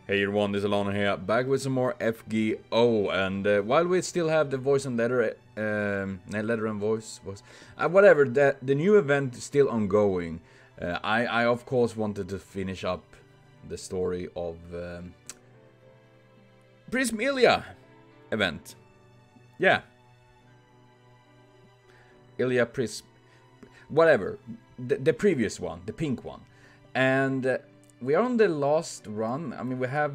Hey everyone, this is Lana here, back with some more FGO, and while we still have the voice and letter, letter and voice, whatever, the new event is still ongoing. I of course wanted to finish up the story of Prisma Ilia event. Yeah. Ilia whatever, the previous one, the pink one. And we are on the last run. I mean, we have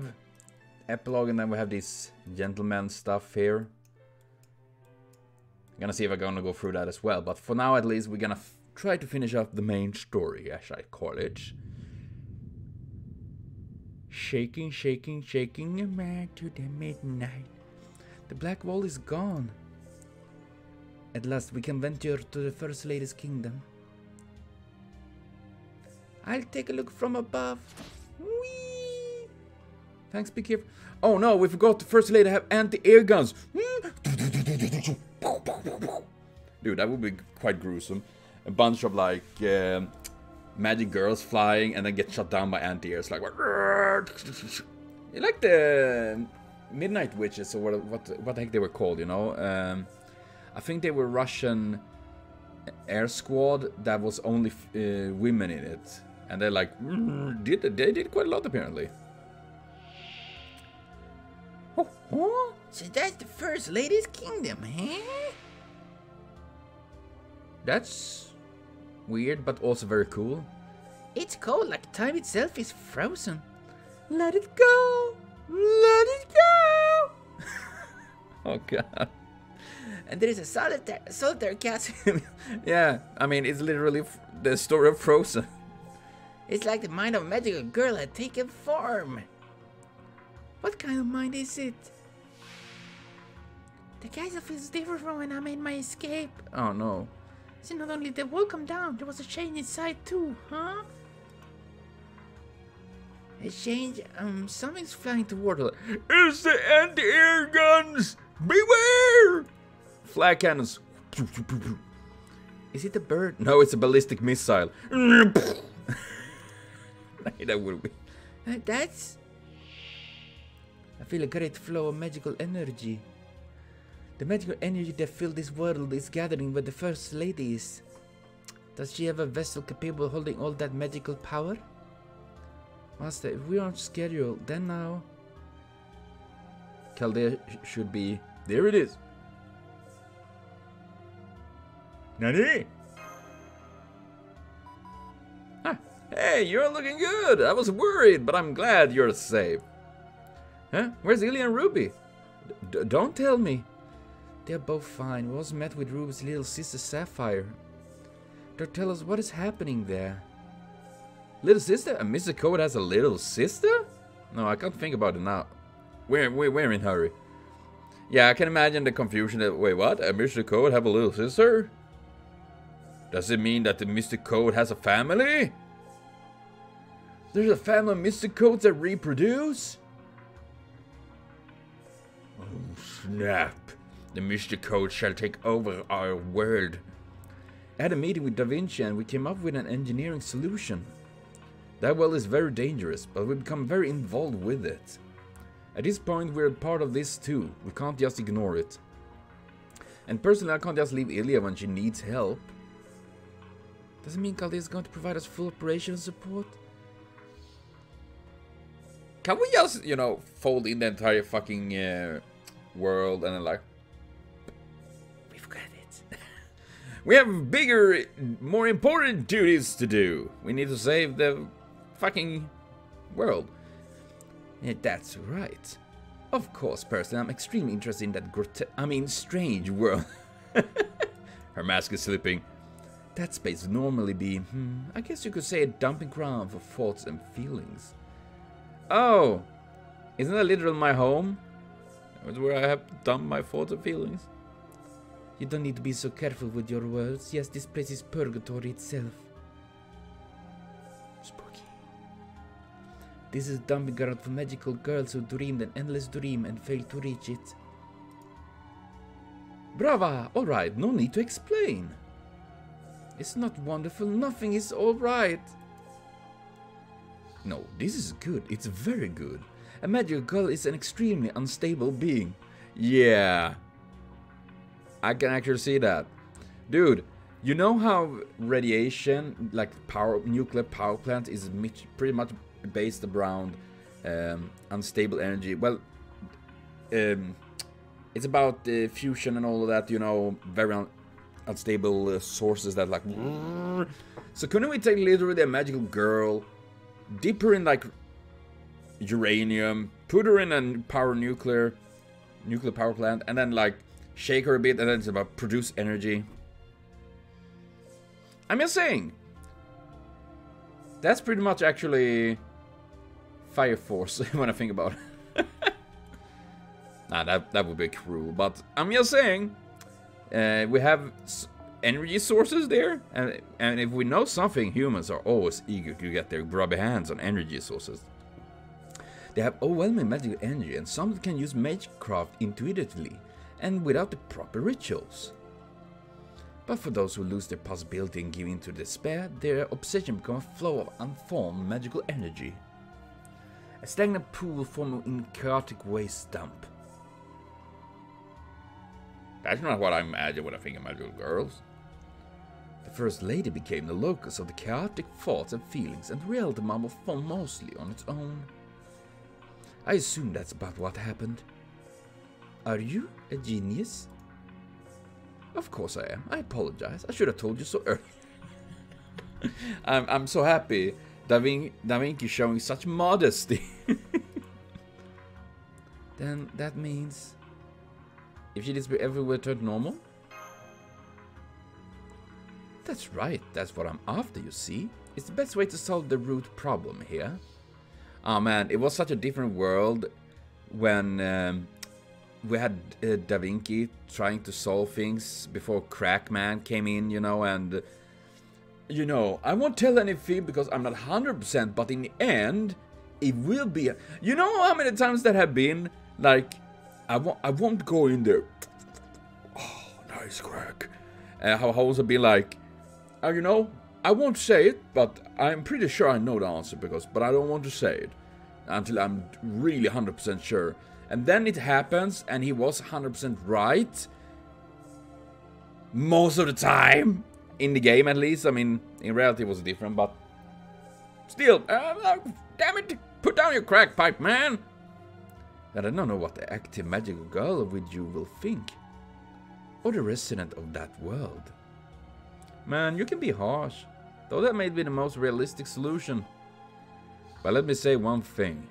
Epilogue and then we have this gentleman stuff here. I'm gonna see if I'm gonna go through that as well. But for now, at least, we're gonna try to finish up the main story, as I call it. Shaking, shaking, shaking, back to the midnight. The black wall is gone. At last, we can venture to the First Lady's kingdom. I'll take a look from above. Whee! Thanks, be careful. Oh no, we forgot the First Lady have anti-air guns. Dude, that would be quite gruesome. A bunch of like magic girls flying and then get shot down by anti-airs. Like what? You like the Midnight Witches or what the heck they were called? You know, I think they were Russian air squad that was only women in it. And they're like, they did quite a lot apparently. Oh, so that's the First Lady's kingdom, huh? That's weird, but also very cool. It's cold like time itself is frozen. Let it go! Let it go! Oh god. And there is a solitary cat. Yeah, I mean, it's literally the story of Frozen. It's like the mind of a magical girl had taken form. What kind of mind is it? The castle feels different from when I made my escape. Oh no. So not only the wall come down, there was a change inside too, huh? A change, something's flying toward her. It's the anti-air guns! Beware! Flag cannons. Is it a bird? No, it's a ballistic missile. That would be. That's... I feel a great flow of magical energy. The magical energy that fills this world is gathering where the First Lady is. Does she have a vessel capable of holding all that magical power? Master, if we are on schedule, then now... Chaldea should be... There it is. Nani? Ah, hey, you're looking good. I was worried, but I'm glad you're safe. Huh? Where's Ilia and Ruby? Don't tell me. They're both fine. We also met with Ruby's little sister Sapphire. They'll tell us what is happening there. Little sister? And Mr. Code has a little sister? No, I can't think about it now. We're in a hurry. Yeah, I can imagine the confusion that, wait, what? Mr. Code have a little sister? Does it mean that the Mr. Code has a family? There's a family of Mr. Codes that reproduce? Oh, snap. The Mr. Code shall take over our world. I had a meeting with Da Vinci and we came up with an engineering solution. That well is very dangerous, but we become very involved with it. At this point, we're part of this too. We can't just ignore it. And personally, I can't just leave Ilia when she needs help. Does it mean Chaldea is going to provide us full operational support? Can we just, you know, fold in the entire fucking world and then like... We've got it. We have bigger, more important duties to do. We need to save the fucking world. Yeah, that's right. Of course, personally, I'm extremely interested in that strange world. Her mask is slipping. That space would normally be, I guess you could say a dumping ground for thoughts and feelings. Oh, isn't that literally my home? That's where I have to dump my thoughts and feelings. You don't need to be so careful with your words. Yes, this place is purgatory itself. Spooky. This is a dumping ground for magical girls who dreamed an endless dream and failed to reach it. Brava! Alright, no need to explain. It's not wonderful, nothing is alright. No, this is good, it's very good. A magical girl is an extremely unstable being. Yeah. I can actually see that. Dude, you know how radiation, like nuclear power plant, is pretty much based around unstable energy? Well, it's about fusion and all of that, you know, very unstable sources that like... So couldn't we take literally a magical girl, dip her in like uranium, put her in a nuclear power plant, and then like shake her a bit, and then it's about produce energy? I'm just saying. That's pretty much actually Fire Force when I think about it. Nah, that would be cruel, but I'm just saying. We have energy sources there, and if we know something, humans are always eager to get their grubby hands on energy sources. They have overwhelming magical energy, and some can use magecraft intuitively and without the proper rituals. But for those who lose their possibility and give in to despair, their obsession becomes a flow of unformed magical energy. A stagnant pool forming in chaotic waste dump. That's not what I imagine when I think of magical girls. The First Lady became the locus of the chaotic thoughts and feelings, and the reality will form mostly on its own. I assume that's about what happened. Are you a genius? Of course I am. I apologize. I should have told you so early. I'm so happy Da Vinci showing such modesty. Then that means if she disappears everywhere turned normal? That's right. That's what I'm after, you see. It's the best way to solve the root problem here. Oh man, it was such a different world when we had Da Vinci trying to solve things before Crackman came in, you know, and... You know, I won't tell anything because I'm not 100%, but in the end, it will be... You know how many times that have been? Like, I won't go in there. Oh, nice crack. How also be like, you know, I won't say it, but I'm pretty sure I know the answer, but I don't want to say it until I'm really 100% sure. And then it happens, and he was 100% right. Most of the time. In the game, at least. I mean, in reality it was different, but... Still, damn it! Put down your crack pipe, man! And I don't know what the active magical girl with you will think. Or the resident of that world. Man, you can be harsh. Though that may be the most realistic solution. But let me say one thing.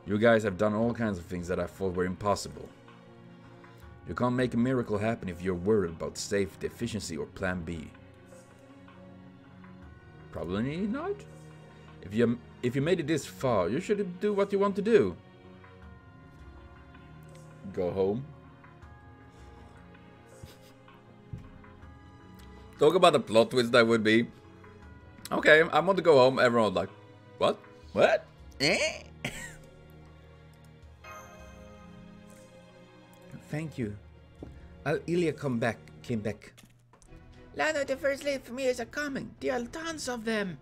You guys have done all kinds of things that I thought were impossible. You can't make a miracle happen if you're worried about safety, efficiency, or plan B. Probably not. If you made it this far, you should do what you want to do. Go home. Talk about the plot twist that would be. Okay, I want to go home. Everyone was like, what? What? Eh? Thank you. Ilia came back. Lana, the First Lady familiars are coming. There are tons of them.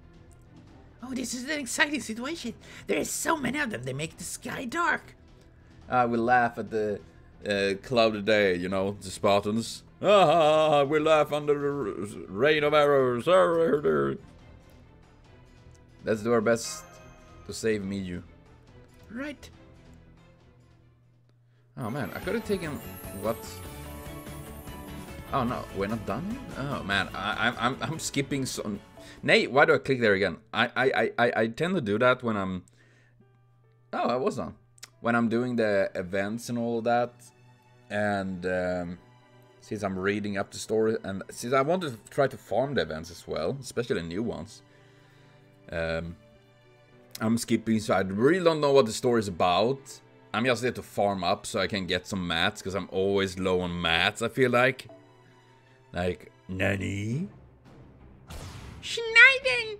Oh, this is an exciting situation. There are so many of them, they make the sky dark. I will laugh at the cloudy day, you know, the Spartans. Ah, we laugh under the rain of arrows. Let's do our best to save Miyu. Right. Oh man, I could have taken what? Oh no, we're not done. Oh man, I'm skipping some. Nay, why do I click there again? I tend to do that when I'm. Oh, I was done. When I'm doing the events and all of that, and since I'm reading up the story, and since I want to try to farm the events as well, especially new ones. I'm skipping, so I really don't know what the story is about. I'm just there to farm up so I can get some mats, because I'm always low on mats, I feel like. Like, Nani? Schneiden!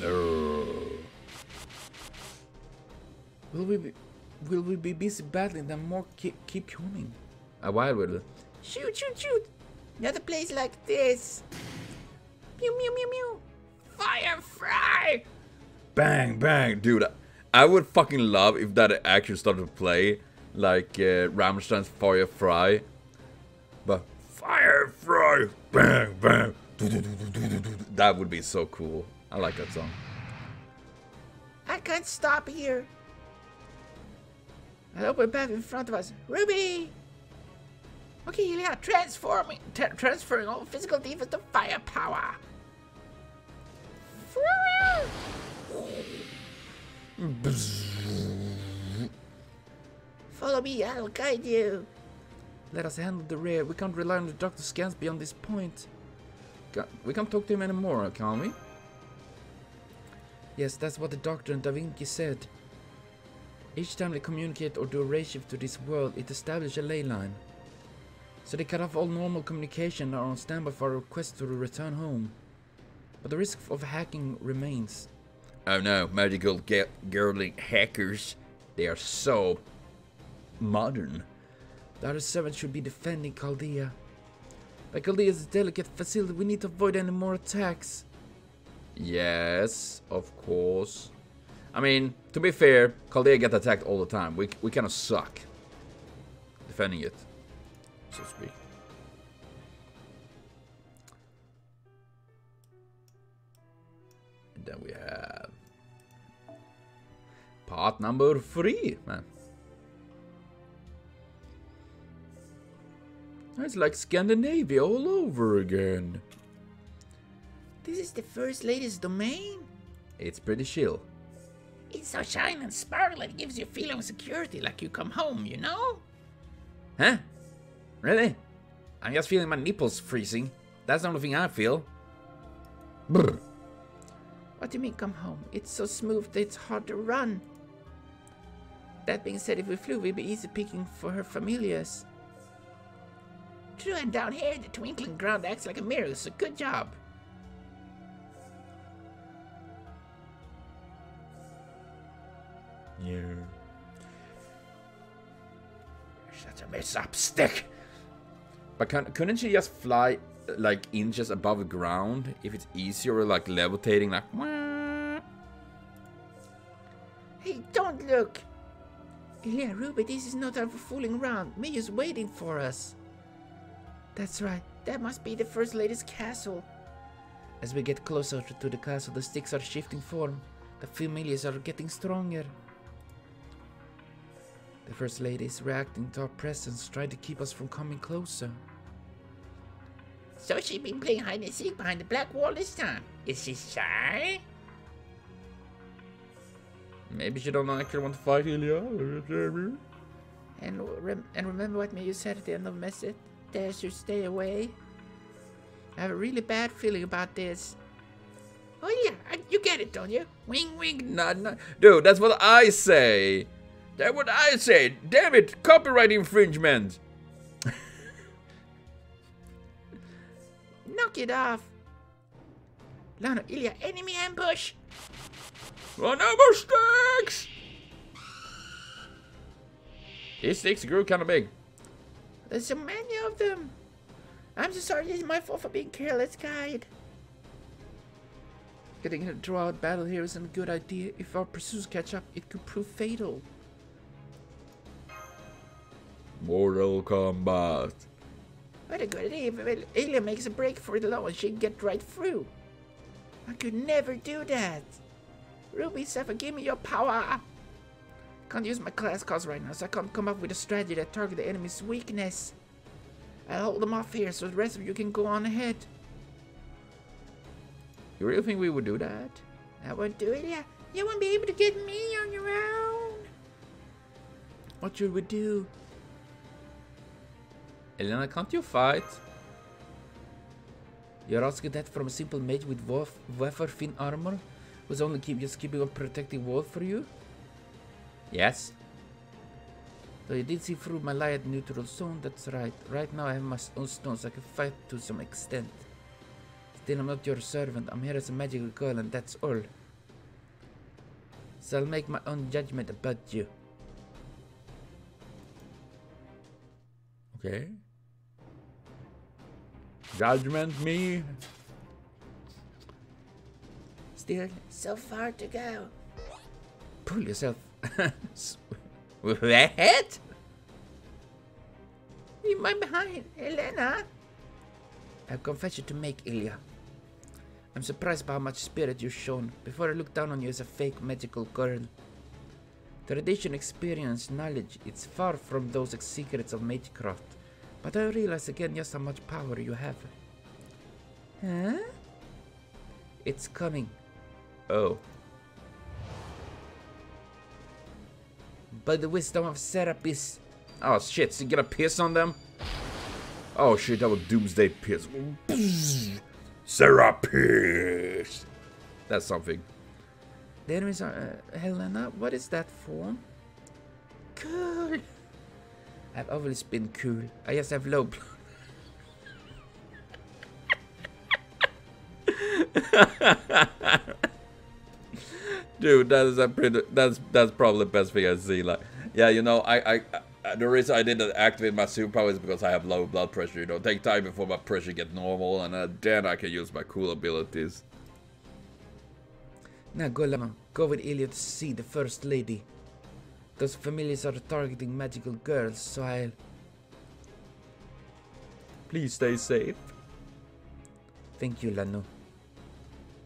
No. Will we be busy battling them more keep coming? A while will. Shoot! Not a place like this. Mew mew mew mew. Fire fry! Bang bang, dude. I would fucking love if that actually started to play like Rammstein's Firefly. But Firefly! Bang, bang! That would be so cool. I like that song. I can't stop here. An open path in front of us. Ruby! Okay, Ilia, transferring all physical defense to firepower. Follow me, I'll guide you. Let us handle the rear. We can't rely on the doctor's scans beyond this point. We can't talk to him anymore, can we? Yes, that's what the doctor and Da Vinci said. Each time they communicate or do a ray shift to this world, it establishes a ley line. So they cut off all normal communication and are on standby for a request to return home. But the risk of hacking remains. Oh no, magical girly hackers. They are so modern. The other servants should be defending Chaldea. But Chaldea is a delicate facility. We need to avoid any more attacks. Yes, of course. I mean, to be fair, Chaldea get attacked all the time. We kind of suck defending it, so to speak. And then we have part number 3, man. It's like Scandinavia all over again. This is the First Lady's domain? It's pretty chill. It's so shiny and sparkly, it gives you a feeling of security, like you come home, you know? Huh? Really? I'm just feeling my nipples freezing. That's the only thing I feel. Brr. What do you mean come home? It's so smooth that it's hard to run. That being said, if we flew, we'd be easy picking for her familiars. True, and down here, the twinkling ground acts like a mirror, so good job. Yeah. You're such a mess-up stick. But couldn't she just fly like inches above the ground if it's easier, or like levitating, like? Wah? Hey, don't look. Ilia, Ruby, this is no time for fooling around. Mia's waiting for us. That's right. That must be the First Lady's castle. As we get closer to the castle, the sticks are shifting form. The familiars are getting stronger. The First Lady is reacting to our presence, trying to keep us from coming closer. So she's been playing hide and seek behind the black wall this time. Is she shy? Maybe she don't actually want to fight Ilia. And remember what Mia said at the end of the message? There should stay away. I have a really bad feeling about this. Oh yeah, you get it, don't you? Wing, wing, nod, nod. Dude, that's what I say. That's what I say. Damn it, copyright infringement. Knock it off. Lana, Ilia, enemy ambush. Run over sticks. These sticks grew kind of big. There's so many of them. I'm so sorry, it's my fault for being careless, guide. Getting a draw-out battle here isn't a good idea. If our pursuits catch up, it could prove fatal. Mortal Kombat. What a good idea. If Ilia makes a break for the launch, she can get right through. I could never do that. Ruby, Sapphire, give me your power. Can't use my class cards right now, so I can't come up with a strategy that targets the enemy's weakness. I'll hold them off here so the rest of you can go on ahead. You really think we would do that? I won't do it, yeah. You won't be able to get me on your own. What should we do? Elena, can't you fight? You're asking that from a simple mage with wafer thin armor, who's only keeping a protective wall for you? Yes. So you did see through my lie at neutral zone, that's right. Right now I have my own stones, I can fight to some extent. Still, I'm not your servant, I'm here as a magical girl and that's all. So I'll make my own judgment about you. Okay. Judgment me. Still, so far to go. Pull yourself. What? Leave me behind, Elena. I have a confession to make, Ilia. I'm surprised by how much spirit you've shown. Before I looked down on you as a fake magical girl. Tradition, experience, knowledge, it's far from those secrets of magecraft. But I realize again just how much power you have. Huh? It's coming. Oh. By the wisdom of Serapis. Oh shit, so you gonna piss on them? Oh shit, that was Doomsday Piss. Serapis! That's something. The enemies are... Helena, what is that for? Cool! I've always been cool. I just have low blood. Dude, that is a pretty... That's probably the best thing I've seen. Like, yeah, you know, the reason I didn't activate my superpower is because I have low blood pressure. You know, take time before my pressure gets normal, and then I can use my cool abilities. Now go, Lana. Go with Ilia to see the First Lady. Those familiars are targeting magical girls, so I'll... Please stay safe. Thank you, Lana.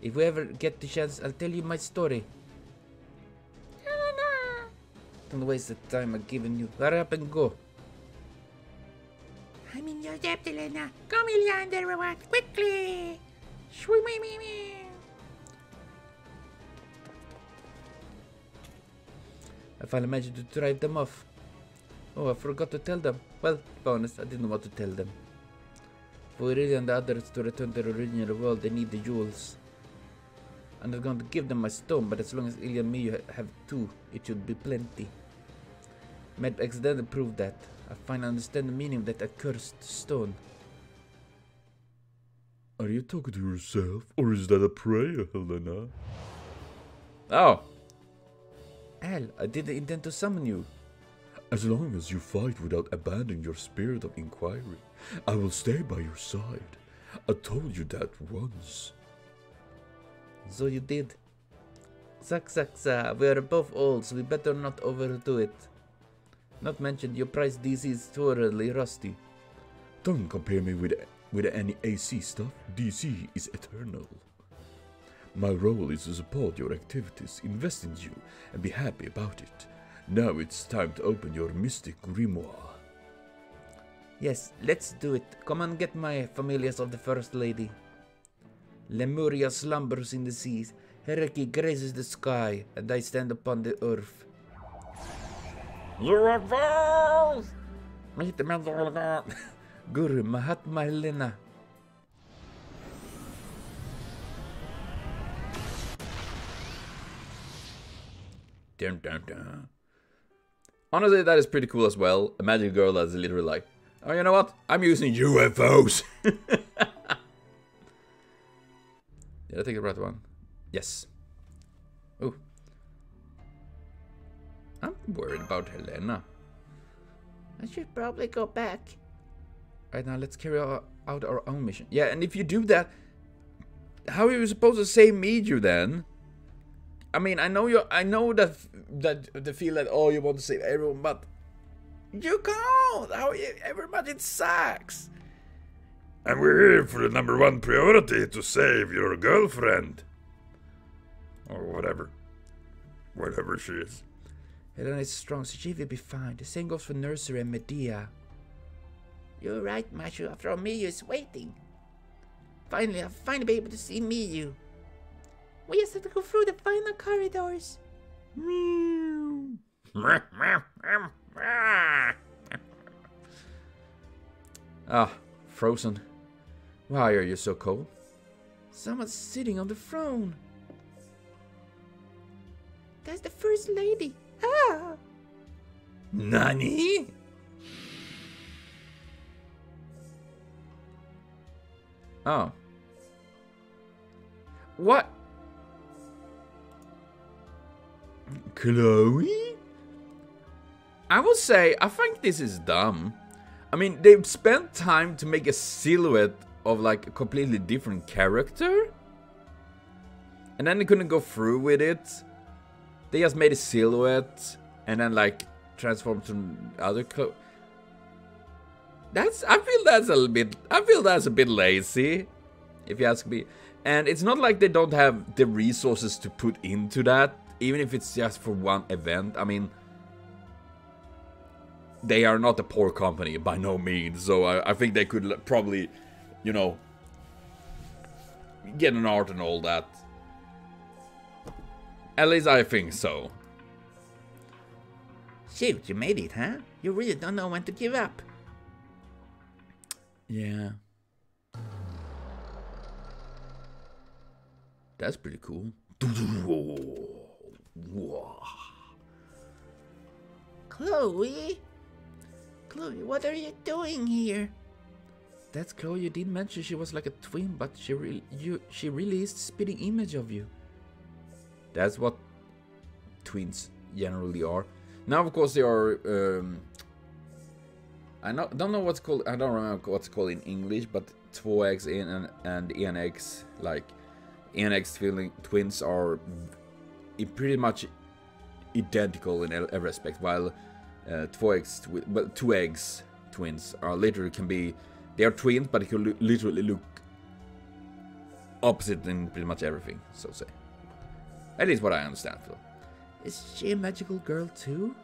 If we ever get the chance, I'll tell you my story. Elena! Don't waste the time I've given you. Hurry up and go. I'm in your debt, Elena. Come, Ilia, and everyone, quickly! Shwee-mee-mee-mee! I finally managed to drive them off. Oh, I forgot to tell them. Well, to be honest, I didn't know what to tell them. For Ilia and the others to return to the original world, they need the jewels. I'm not going to give them my stone, but as long as Ilia and me have two, it should be plenty. Med accidentally proved that. I finally understand the meaning of that accursed stone. Are you talking to yourself, or is that a prayer, Helena? Oh. Al, I didn't intend to summon you. As long as you fight without abandoning your spirit of inquiry, I will stay by your side. I told you that once. So you did. Saksa, we are both old, so we better not overdo it. Not mentioned your price DC is thoroughly rusty. Don't compare me with any AC stuff. DC is eternal. My role is to support your activities, invest in you, and be happy about it. Now it's time to open your mystic grimoire. Yes, let's do it. Come and get my familiars of the First Lady. Lemuria slumbers in the seas, Hierarchy grazes the sky, and I stand upon the earth. You evolve! Meet the man. Guru Mahatma Helena. Dun, dun, dun. Honestly, that is pretty cool as well. A magic girl that's literally like, oh, you know what? I'm using UFOs. Did I take the right one? Yes. Oh. I'm worried about Helena. I should probably go back. Right now, let's carry out our own mission. Yeah, and if you do that, how are you supposed to save Miju then? I mean, I know that the feel that, oh, you want to save everyone, but you can't. How everybody, it sucks. And we're here for the #1 priority, to save your girlfriend. Or whatever. Whatever she is. Helena is strong, so she will be fine. The same goes for Nursery and Medea. You're right, Mashu. After all, Miyu is waiting. Finally, I'll finally be able to see Miyu. We just have to go through the final corridors. Ah, Frozen. Why are you so cold? Someone's sitting on the throne. That's the First Lady. Ah! Nani? Oh. What? Chloe? I will say, I think this is dumb. I mean, they've spent time to make a silhouette of like a completely different character. And then they couldn't go through with it. they just made a silhouette and then like transformed to other clothes. I feel that's a bit lazy, if you ask me. And it's not like they don't have the resources to put into that, even if it's just for one event. I mean, they are not a poor company by no means, so I think they could probably, you know, get an art and all that. At least I think so. Shoot, you made it, huh? You really don't know when to give up. Yeah. That's pretty cool. Chloe? Chloe, what are you doing here? That's Chloe. You did mention she was like a twin, but she released a spitting image of you. That's what twins generally are. Now, of course, they are. Don't know what's called. I don't remember what's called in English, but 2X and ENX, like ENX twins, are pretty much identical in every aspect, while 2X twins are literally they are twins, but it can literally look opposite in pretty much everything, so to say. At least what I understand, Phil. Is she a magical girl too?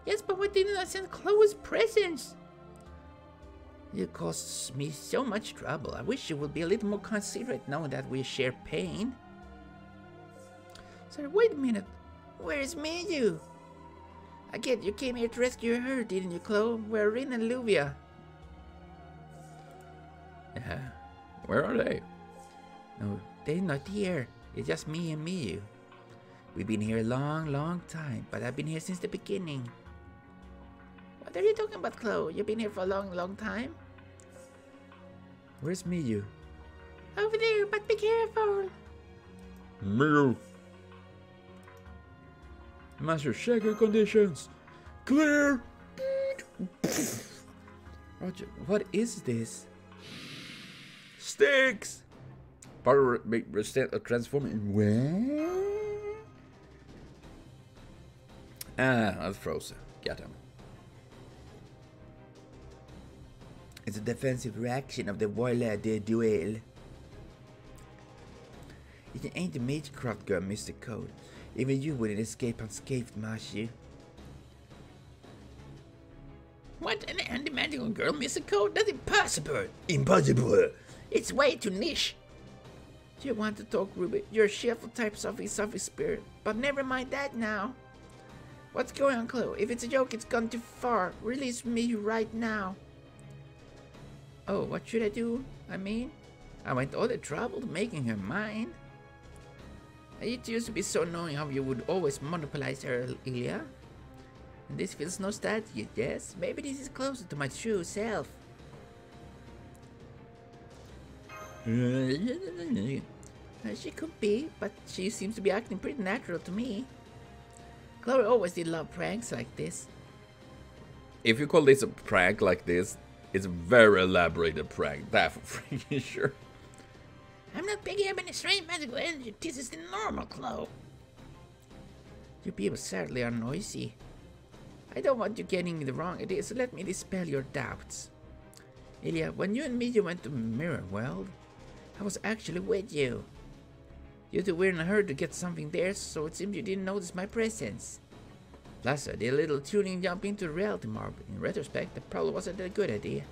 Yes, but why didn't I send Chloe's presents? It costs me so much trouble. I wish you would be a little more considerate knowing that we share pain. Sorry, wait a minute. Where's Miyu? I get you came here to rescue her, didn't you, Chloe? We're Rin and Luvia. Where are they? No, they're not here. It's just me and Miyu. We've been here a long time, but I've been here since the beginning. What are you talking about, Chloe? You've been here for a long time? Where's Miyu? Over there, but be careful. Miyu. Master, check your conditions. Clear. Roger, what is this? Sticks. Power transforming. Where? That's frozen. Get him. It's a defensive reaction of the Voila de Duel. It ain't the Magecraft girl, Mr. Code. Even you wouldn't escape unscathed, Mashi. What? And the magical girl, Mr. Code? That's impossible! Impossible! It's way too niche! Do you want to talk, Ruby? You're a cheerful type Sophie spirit, but never mind that now. What's going on, Chloe? If it's a joke, it's gone too far. Release me right now. Oh, what should I do? I mean, I went all the trouble to making her mine. It used to be so annoying how you would always monopolize her, Ilia. And this feels nostalgic, yes? Maybe this is closer to my true self. She could be, but she seems to be acting pretty natural to me. Chloe always did love pranks like this. If you call this a prank like this, it's a very elaborated prank. That's for freaking sure. I'm not picking up any strange magical energy. This is the normal Chloe. You people certainly are noisy. I don't want you getting the wrong idea, so let me dispel your doubts. Ilia, when you and Miyu went to Mirror World, I was actually with you. You two were in a hurry to get something there, so it seems you didn't notice my presence. Plus, I did a little tuning jump into the reality mark. In retrospect, that probably wasn't a good idea.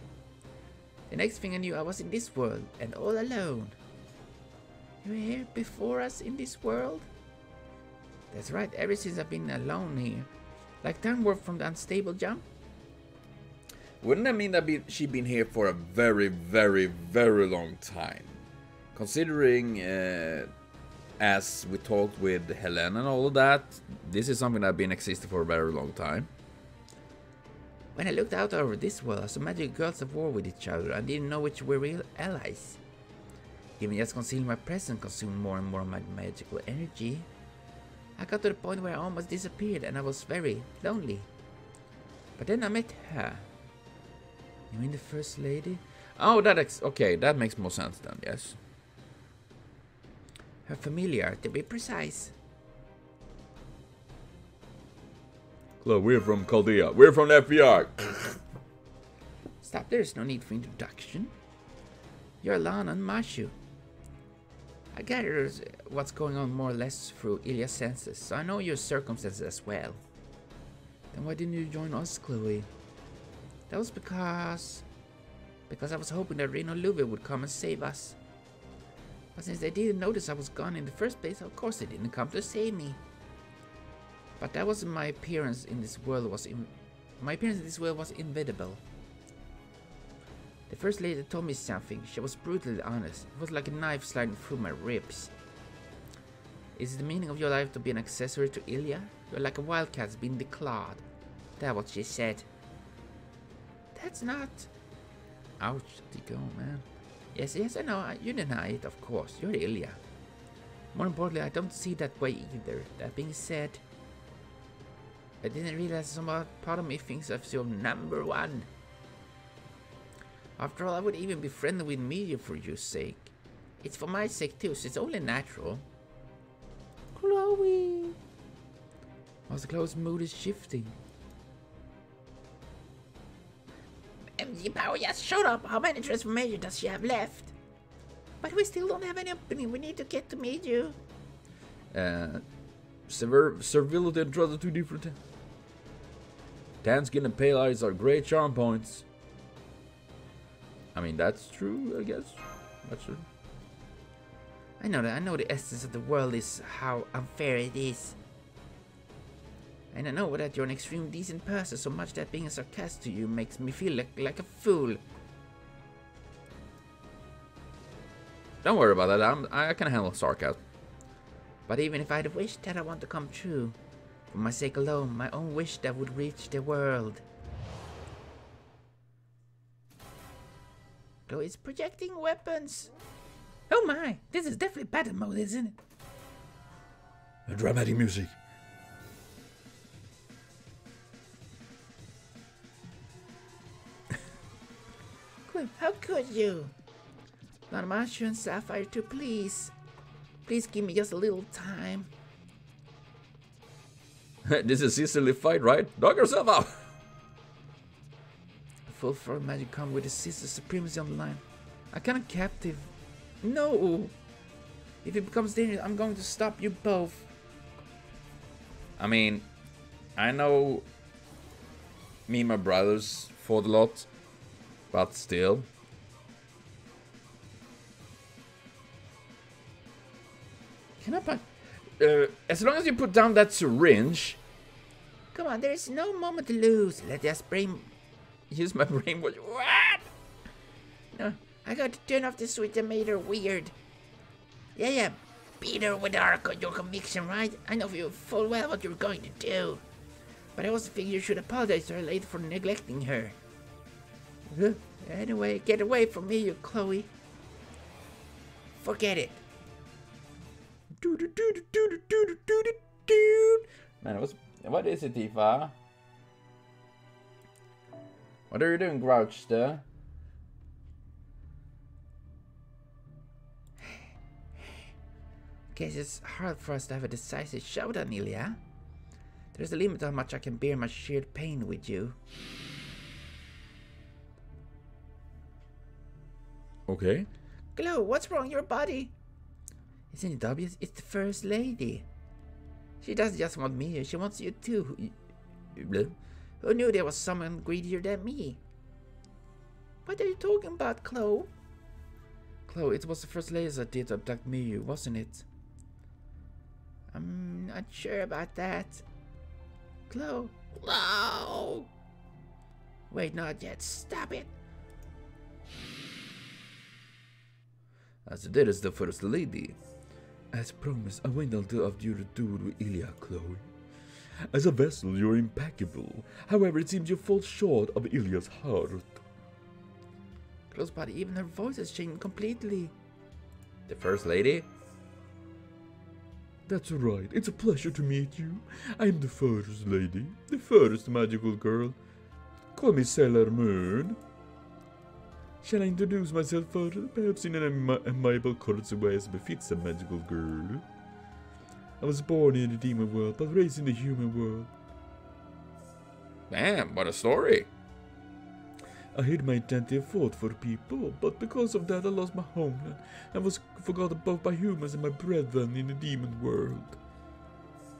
The next thing I knew, I was in this world, and all alone. You were here before us in this world? That's right, ever since I've been alone here. Like downward from the unstable jump? Wouldn't that mean that she'd been here for a very, very, very long time? Considering, as we talked with Helena and all of that, this is something that's been existing for a very long time. When I looked out over this world, I saw magic girls at war with each other and didn't know which were real allies. Even just concealing my presence consumed more and more of my magical energy. I got to the point where I almost disappeared and I was very lonely. But then I met her. You mean the First Lady? Oh, okay, that makes more sense then, yes. Her familiar, to be precise. Chloe, we're from Chaldea. We're from the FBI. Stop, there's no need for introduction. You're Lana and Mashu. I gather what's going on more or less through Ilia's senses, so I know your circumstances as well. Then why didn't you join us, Chloe? That was because I was hoping that Reno Luve would come and save us. But since they didn't notice I was gone in the first place, of course they didn't come to save me. But that wasn't my appearance in this world was inevitable. The first lady told me something. She was brutally honest. It was like a knife sliding through my ribs. Is it the meaning of your life to be an accessory to Ilia? You're like a wildcat being declawed. That's what she said. That's not... Ouch, Tico, man. Yes, I know. You deny it, of course. You're Ilia. More importantly, I don't see it that way either. That being said, I didn't realize some part of me thinks I'm your number one. After all, I would even be friendly with media for your sake. It's for my sake too, so it's only natural. Chloe! As Chloe's mood is shifting. MG Power just showed up. How many transformations does she have left? But we still don't have any opening. We need to get to meet you. Servility and trust are two different. Tan skin and pale eyes are great charm points. I mean, that's true, I guess. That's true. I know that. I know the essence of the world is how unfair it is. And I know that you're an extremely decent person, so much that being sarcastic to you makes me feel like a fool. Don't worry about that. I can handle sarcasm. But even if I had wished that I want to come true, for my sake alone, my own wish that would reach the world. Chloe is projecting weapons. Oh my, this is definitely battle mode, isn't it? The dramatic music. Chloe, how could you? Lana, Mashu and Sapphire too, please. Please give me just a little time. This is a sisterly fight, right? Knock yourself out! Full throat magic come with the sister supremacy on the line. I cannot captive. No! If it becomes dangerous, I'm going to stop you both. I mean, I know me and my brothers fought a lot, but still. Can I put... As long as you put down that syringe. Come on, there is no moment to lose. Let us Use my brain. What? No, I got to turn off the switch that made her weird. Yeah, beat her with your conviction, right? I know you full well what you're going to do. But I also think you should apologize to her later for neglecting her. Anyway, get away from me, you Chloe. Forget it. Man, what is it, Tifa? What are you doing, Grouchster? Guess it's hard for us to have a decisive showdown, Ilia. There's a limit to how much I can bear my shared pain with you. Okay. Glow, what's wrong with your body? Isn't it obvious? It's the First Lady. She doesn't just want me, she wants you too. Who knew there was someone greedier than me? What are you talking about, Chloe? Chloe, it was the First Lady that did abduct me, wasn't it? I'm not sure about that. Chloe. Chloe! Wait, not yet. Stop it. As it is the First Lady. As promised, I went on to after your duel with Ilia, Chloe. As a vessel, you're impeccable. However, it seems you fall short of Ilia's heart. Chloe's body, even her voice has changed completely. The First Lady? That's right. It's a pleasure to meet you. I'm the First Lady, the first magical girl. Call me Sailor Moon. Shall I introduce myself further? Perhaps in an amiable, courteous way as befits a magical girl. I was born in the demon world, but raised in the human world. Damn, what a story. I hid my identity and fought for people, but because of that I lost my homeland and was forgotten both by humans and my brethren in the demon world.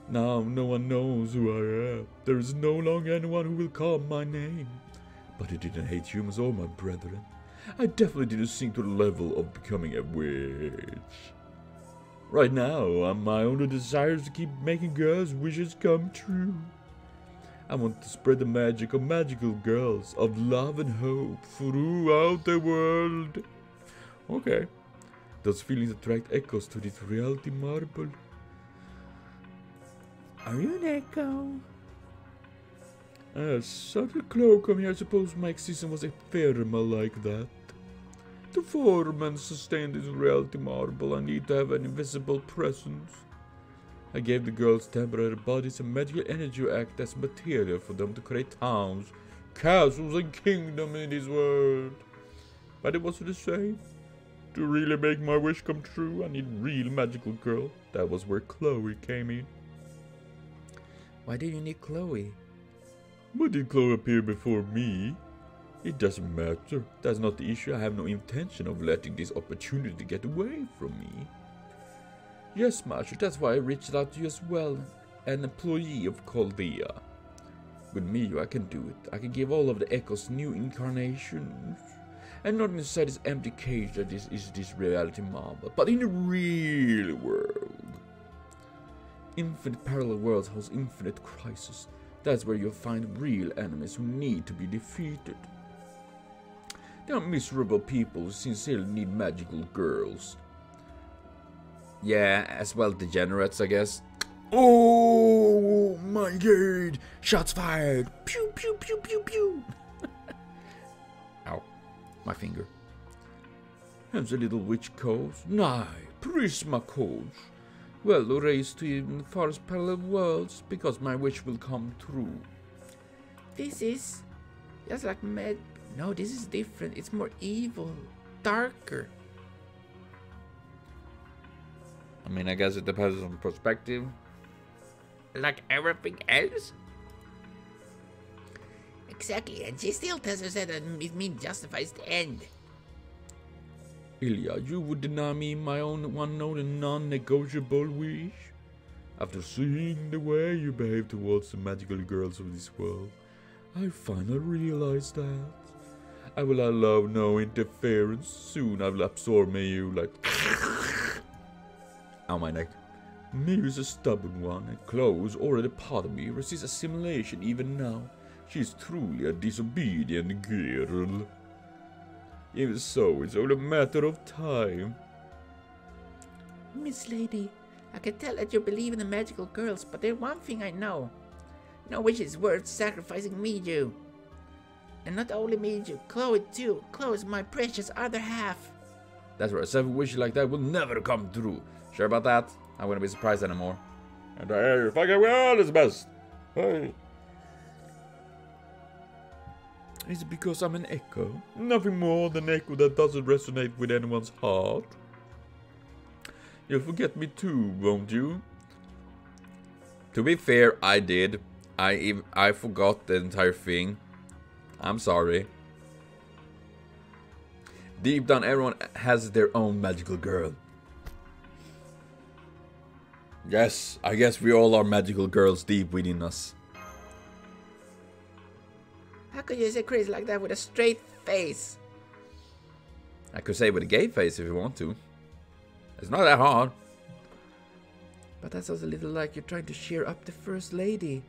Now no one knows who I am. There is no longer anyone who will call my name. But I didn't hate humans or my brethren. I definitely didn't sink to the level of becoming a witch. Right now, my only desire is to keep making girls' wishes come true. I want to spread the magic of magical girls, of love and hope throughout the world. Okay. Those feelings attract echoes to this reality marble. Are you an echo? A subtle glow come here. I suppose my existence was ephemeral like that. To form and sustain this reality marble, I need to have an invisible presence. I gave the girls temporary bodies and magical energy to act as material for them to create towns, castles and kingdoms in this world. But it was the same. To really make my wish come true, I need real magical girl. That was where Chloe came in. Why do you need Chloe? But did Chloe appear before me? It doesn't matter. That's not the issue. I have no intention of letting this opportunity get away from me. Yes, Master, that's why I reached out to you as well. An employee of Chaldea. With me, I can do it. I can give all of the echoes new incarnations. And not inside this empty cage that is this reality marble, but in the real world. Infinite parallel worlds host infinite crises. That's where you'll find real enemies who need to be defeated. There are miserable people who sincerely need magical girls. Yeah, as well degenerates, I guess. Oh my god! Shots fired! Pew pew pew pew pew! Ow. My finger. And the little witch calls. Nay, Prisma Code. Well, raised to even the farthest parallel worlds, because my wish will come true. This is just like med. No, this is different. It's more evil, darker. I mean, I guess it depends on perspective. Like everything else? Exactly, and she still tells us that it means justifies the end. Ilia, you would deny me my own one known and non-negotiable wish? After seeing the way you behave towards the magical girls of this world, I finally realized that. I will allow no interference. Soon I will absorb you like... Ow, my neck. Me is a stubborn one, and Chloe is already part of me, resists assimilation even now. She is truly a disobedient girl. Even so, it's only a matter of time. Miss Lady, I can tell that you believe in the magical girls, but there's one thing I know. No wish is worth sacrificing me, you. And not only me, you, Chloe too. Chloe is my precious other half. That's right, 7 wishes like that will never come true. Sure about that? I wouldn't be surprised anymore. And if I get well, it's best. Hey. Is it because I'm an echo? Nothing more than an echo that doesn't resonate with anyone's heart. You'll forget me too, won't you? To be fair, I did. I forgot the entire thing. I'm sorry. Deep down, everyone has their own magical girl. Yes, I guess we all are magical girls deep within us. How could you say crazy like that with a straight face? I could say with a gay face if you want to. It's not that hard. But that sounds a little like you're trying to cheer up the First Lady.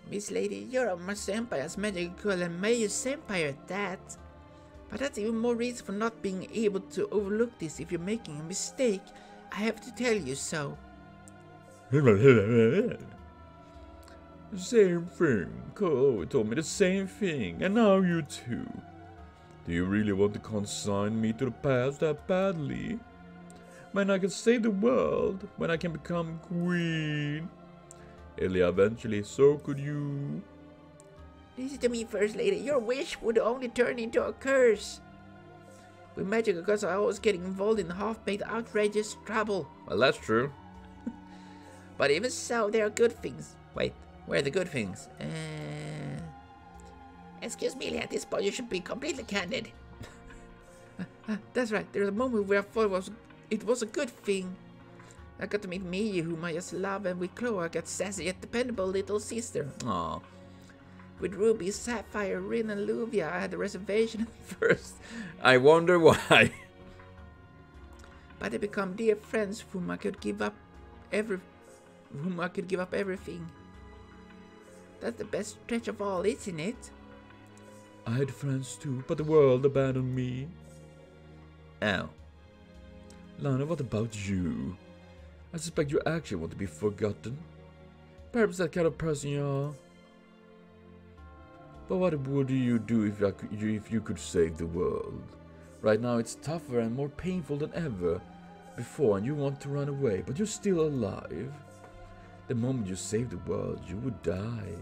Miss Lady, you're my senpai as magical girl and may you senpai at that. But that's even more reason for not being able to overlook this. If you're making a mistake, I have to tell you so. The same thing. Chloe told me the same thing, and now you too. Do you really want to consign me to the past that badly? When I can save the world, when I can become queen. Elia, eventually, so could you. Listen to me, First Lady. Your wish would only turn into a curse. With magical girls, I always getting involved in half-baked outrageous trouble. Well, that's true. But even so, there are good things. Wait, Where are the good things? Excuse me, at this point you should be completely candid. That's right. There's a moment where I thought it was a good thing. I got to meet Miyu, whom I just love, and with Chloe I got sassy yet dependable little sister. Aww. With Ruby, Sapphire, Rin, and Luvia, I had a reservation at first. I wonder why. But they become dear friends whom I could give up everything. That's the best stretch of all, isn't it? I had friends too, but the world abandoned me. Oh. Lana, what about you? I suspect you actually want to be forgotten. Perhaps that kind of person you are. But what would you do if you could save the world? Right now it's tougher and more painful than ever before, and you want to run away, but you're still alive. The moment you save the world, you would die.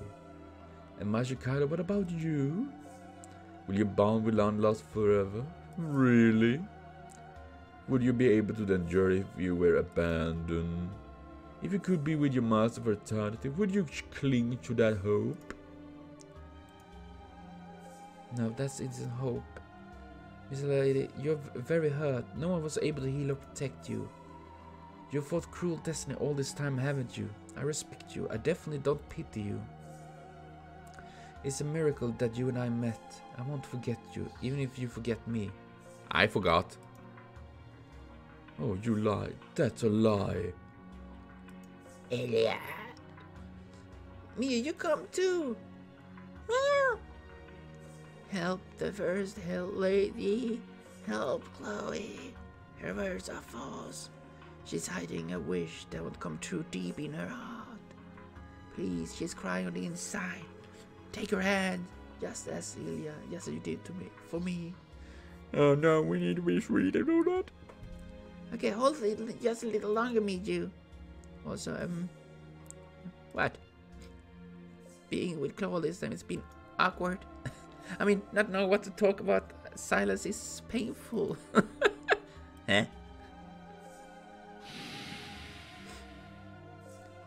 And Majikaido, what about you? Will you bond with Landlost forever? Really? Would you be able to endure if you were abandoned? If you could be with your master for eternity, would you cling to that hope? No, that isn't hope. Miss Lady, you're very hurt. No one was able to heal or protect you. You've fought cruel destiny all this time, haven't you? I respect you. I definitely don't pity you. It's a miracle that you and I met. I won't forget you, even if you forget me. I forgot. Oh, you lied. That's a lie. Ilia. Miyu, you come too. Meow. Help the first Hell Lady. Help Chloe. Her words are false. She's hiding a wish that would come true deep in her heart. Please, she's crying on the inside. Take her hand, just as Ilia, just as you did to me, for me. Oh no, we need to be sweet and all that. Okay, hold it just a little longer, Miyu. Also, what? Being with Chloe this time, it's been awkward. I mean, not knowing what to talk about. Silence is painful. Huh?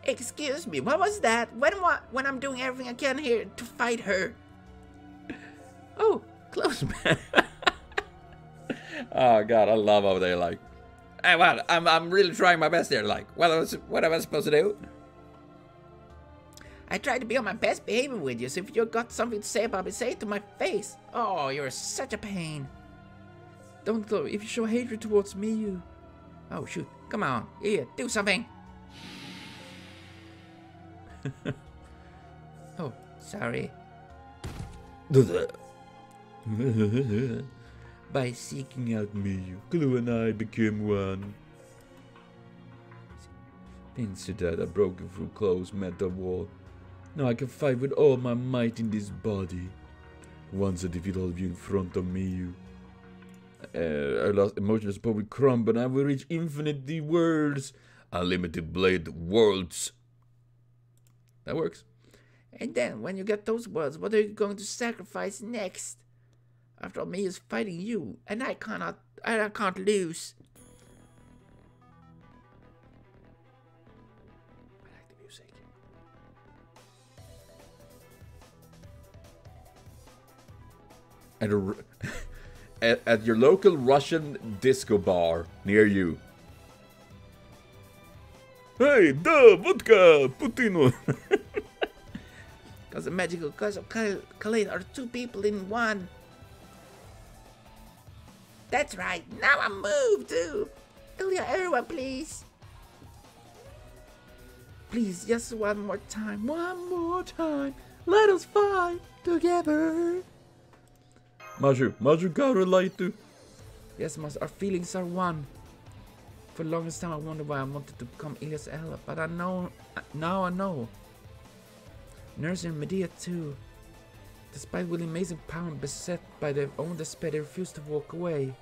Excuse me, what was that? When I'm doing everything I can here to fight her. Oh, close man. Oh god, I love how they're like, hey, what? I'm really trying my best here. Like, what am I supposed to do? I tried to be on my best behavior with you, so if you got something to say about me, say it to my face. Oh, you're such a pain. Don't go. If you show hatred towards me, you... Oh, shoot. Come on. Here, do something. Oh, sorry. By seeking out Miyu, Chloe and I became one. Thanks to that, I've broken through Chloe's mental wall. Now I can fight with all my might in this body. Once I defeat all of you in front of Miyu, our last emotional support will crumble and I will reach infinity worlds. Unlimited blade worlds. That works. And then, when you get those worlds, what are you going to sacrifice next? After all, Miyu's fighting you, and I can't lose. I like the music. At your local Russian disco bar near you. Hey, da, vodka, Putino. Because the magical curse of Kalin are two people in one. That's right, now I move too. Ilia, everyone, please. Please, just one more time. One more time. Let us fight together. Maju, gotta light too. Yes, Master, our feelings are one. For the longest time I wondered why I wanted to become Ilia's ally, but I know, now I know. Nurse and Medea too. Despite with amazing power and beset by their own despair, they refused to walk away.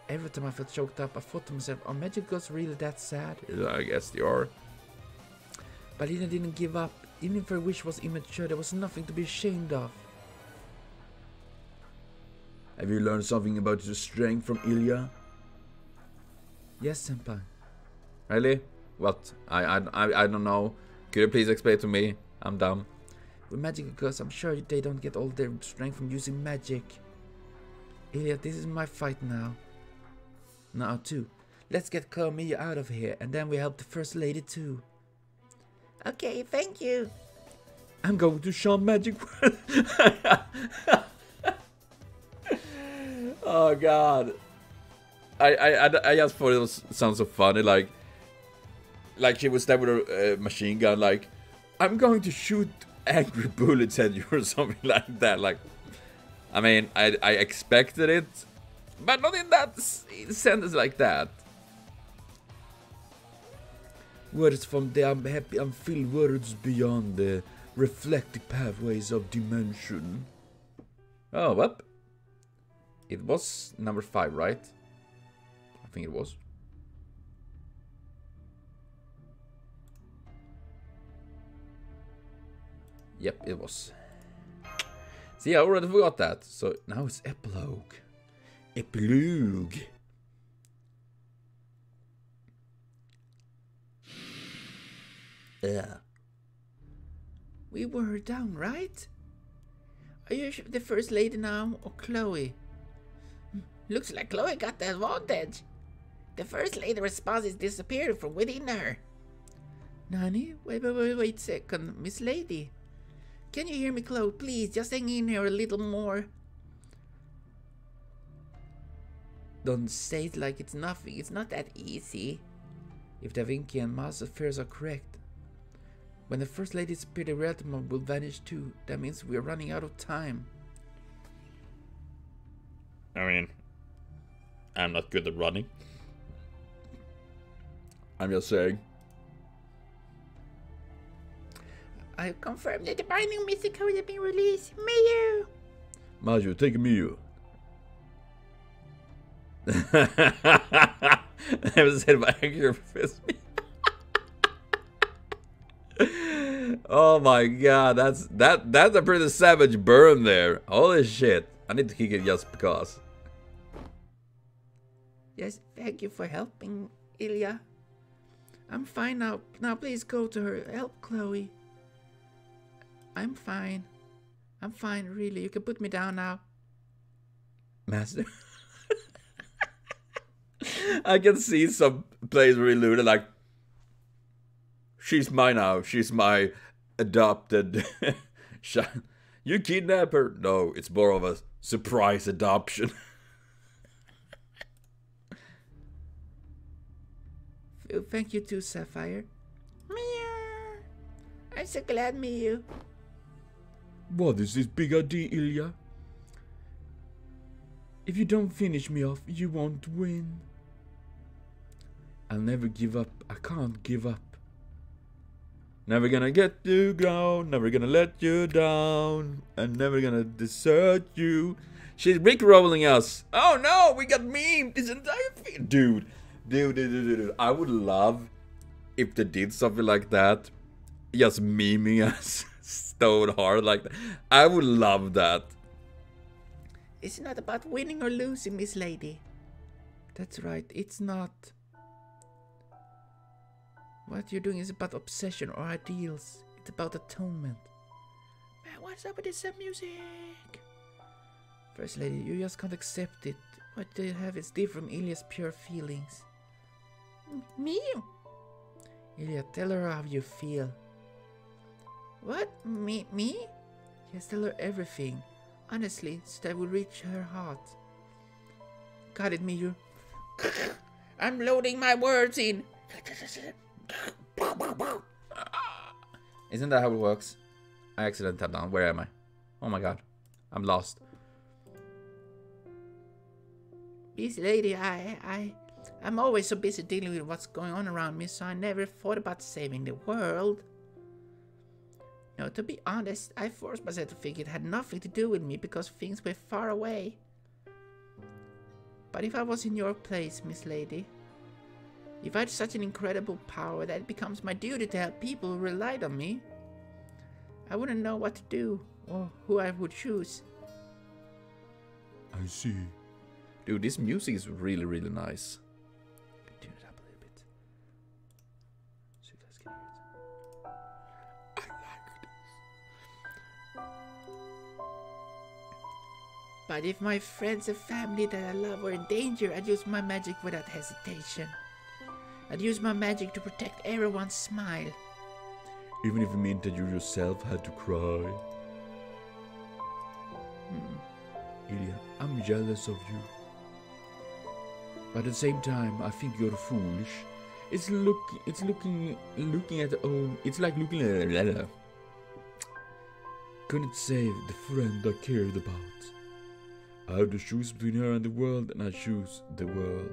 Every time I felt choked up, I thought to myself, are magic girls really that sad? Yeah, I guess they are. But Lena didn't give up. Even if her wish was immature, there was nothing to be ashamed of. Have you learned something about your strength from Ilia? Yes, Senpai. Really? What? I don't know. Could you please explain to me? I'm dumb. With magic girls, I'm sure they don't get all their strength from using magic. Ilia, this is my fight now. Now too. Let's get Chloe out of here, and then we help the First Lady too. Okay, thank you. I'm going to Sean Magic. Oh god. I just thought it sounds so funny, like she was there with a machine gun, like, I'm going to shoot angry bullets at you or something like that. Like, I mean, I expected it, but not in that sentence like that. Words from the unhappy, unfilled words beyond the reflective pathways of dimension. Oh, what? It was number 5, right? I think it was. Yep, it was. See, I already forgot that. So now it's Epilogue. Epilogue. Yeah. We were down, right? Are you the First Lady now, or Chloe? Looks like Chloe got the advantage. The First Lady response is disappearing from within her. Nani? Wait a second, Miss Lady. Can you hear me, Chloe? Please, just hang in here a little more. Don't say it like it's nothing. It's not that easy. If Da Vinci and Master's fears are correct, when the First Lady disappears, the reality will vanish too. That means we're running out of time. I mean, I'm not good at running. I'm just saying. I confirm that the Binding Mystic Code has been released. Mayu! Maju, take me you. I never said my anger fist me. Oh my god, that's a pretty savage burn there. Holy shit. I need to kick it just because. Yes, thank you for helping, Ilia. I'm fine now. Now please go to her. Help Chloe. I'm fine. I'm fine, really. You can put me down now. Master. I can see some players really looted, like, she's mine now. She's my adopted child. You kidnap her? No, it's more of a surprise adoption. Thank you too, Sapphire. Meow. I'm so glad, Miyu. What is this big idea, Ilia? If you don't finish me off, you won't win. I'll never give up. I can't give up. Never gonna get you down, never gonna let you down, and never gonna desert you. She's rickrolling us. Oh no, we got memed this entire thing. Dude. I would love if they did something like that. Just memeing us stone hard like that. I would love that. It's not about winning or losing, Miss Lady. That's right, it's not. What you're doing is about obsession or ideals. It's about atonement. Man, what's up with this music? First Lady, you just can't accept it. What they have is different from Ilia's pure feelings. Me? Ilia, tell her how you feel. What? Me? Yes, tell her everything. Honestly, so that will reach her heart. Got it, Miyu. I'm loading my words in. Isn't that how it works? I accidentally tapped down. Where am I? Oh my god. I'm lost. This lady, I'm always so busy dealing with what's going on around me, so I never thought about saving the world. No, to be honest, I forced myself to think it had nothing to do with me because things were far away. But if I was in your place, Miss Lady, if I had such an incredible power that it becomes my duty to help people who relied on me, I wouldn't know what to do or who I would choose. I see. Dude, this music is really, really nice. Tune it up a little bit. So you guys can hear it. I like it. But if my friends and family that I love were in danger, I'd use my magic without hesitation. I'd use my magic to protect everyone's smile. Even if it meant that you yourself had to cry. Ilia, I'm jealous of you. But at the same time, I think you're foolish. It's looking at the own. It's like looking at Lana. Couldn't save the friend I cared about. I had to choose between her and the world, and I choose the world.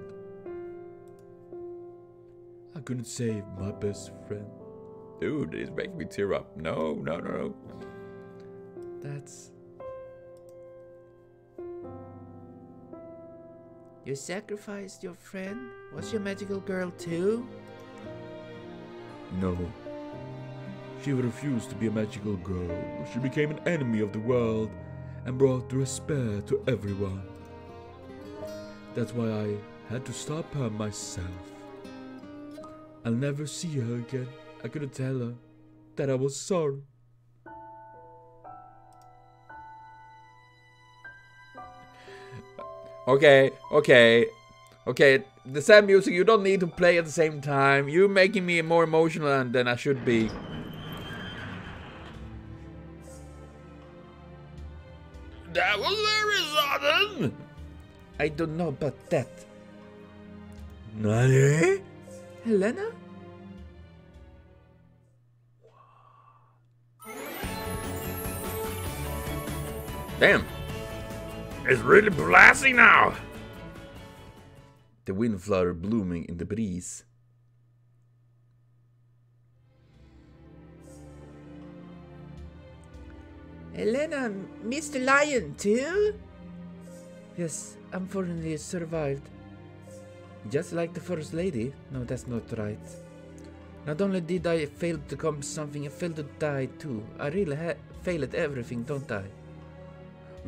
I couldn't save my best friend. Dude, this makes me tear up. No. That's... You sacrificed your friend? Was she a magical girl too? No. She refused to be a magical girl. She became an enemy of the world and brought despair to everyone. That's why I had to stop her myself. I'll never see her again. I couldn't tell her that I was sorry. Okay. The sad music you don't need to play at the same time. You're making me more emotional than I should be. That was very sudden. I don't know about that. Nani? Elena? Damn. It's really blasting now. The windflower blooming in the breeze. Elena, Mr. Lion too? Yes, unfortunately survived. Just like the First Lady. No, that's not right. Not only did I fail to become something, I failed to die too. I really fail at everything, don't I?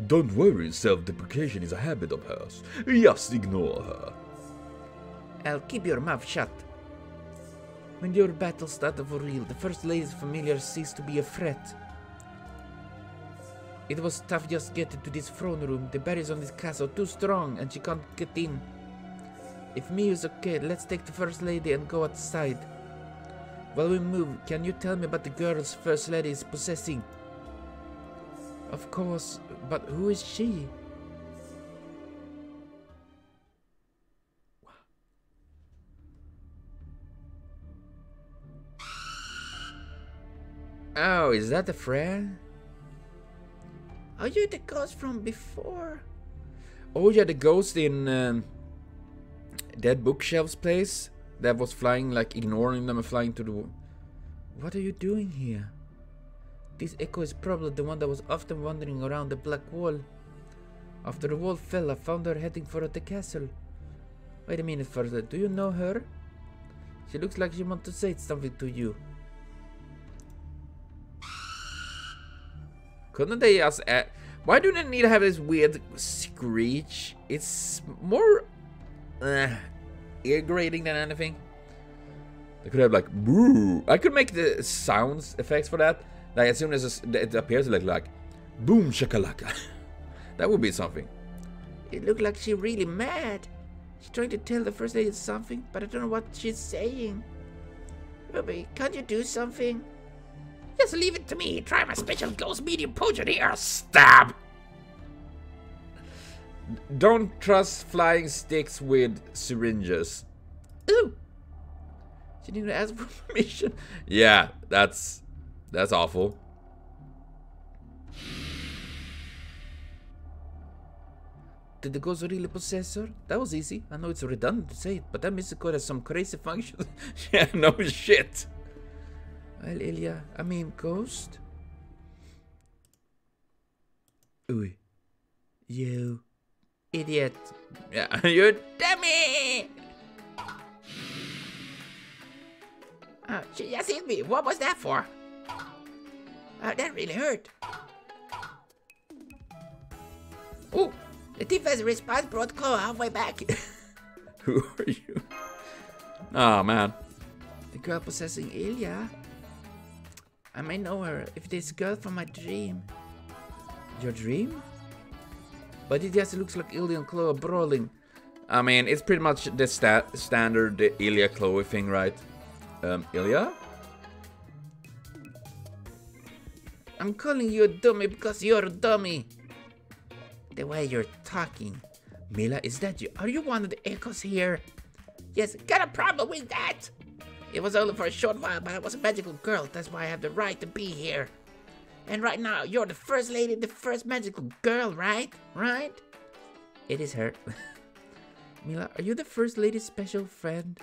Don't worry, self-deprecation is a habit of hers. Just ignore her. I'll keep your mouth shut. When your battle started for real, the First Lady's familiar ceased to be a threat. It was tough just getting to this throne room. The barriers on this castle are too strong and she can't get in. If me is okay, let's take the First Lady and go outside. While we move, can you tell me about the girls First Lady is possessing? Of course, but who is she? Oh, is that a friend? Are you the ghost from before? Oh yeah, the ghost in that bookshelf's place that was flying, like ignoring them and flying to the... What are you doing here? This echo is probably the one that was often wandering around the black wall. After the wall fell, I found her heading for the castle. Wait a minute further, do you know her? She looks like she wants to say something to you. Couldn't they just why do they need to have this weird screech? It's more ear grating than anything. They could have like boo. I could make the sounds effects for that. Like as soon as it appears, like boom shakalaka. That would be something. It looked like she's really mad. She's trying to tell the First Lady something, but I don't know what she's saying. Ruby, can't you do something? Just leave it to me. Try my special ghost medium potion here. Stab! Don't trust flying sticks with syringes. Ooh! She didn't ask for permission. Yeah, that's awful. Did the ghost really possess her? That was easy. I know it's redundant to say it, but that Mr. Code has some crazy functions. Yeah, no shit. Well, Ilia, I mean, ghost? Ooh. You idiot. Yeah, you dummy! She just hit me. What was that for? That really hurt. Oh, the defense response brought Chloe halfway back. Who are you? Oh, man. The girl possessing Ilia? I may know her if this girl from my dream. Your dream? But it just looks like Ilia and Chloe are brawling. I mean, it's pretty much the standard Ilia Chloe thing, right? Ilia? I'm calling you a dummy because you're a dummy. The way you're talking. Mila, is that you? Are you one of the echoes here? Yes, got a problem with that. It was only for a short while, but I was a magical girl. That's why I have the right to be here. And right now, you're the first lady, the first magical girl, right? Right? It is her. Mila, are you the first lady's special friend?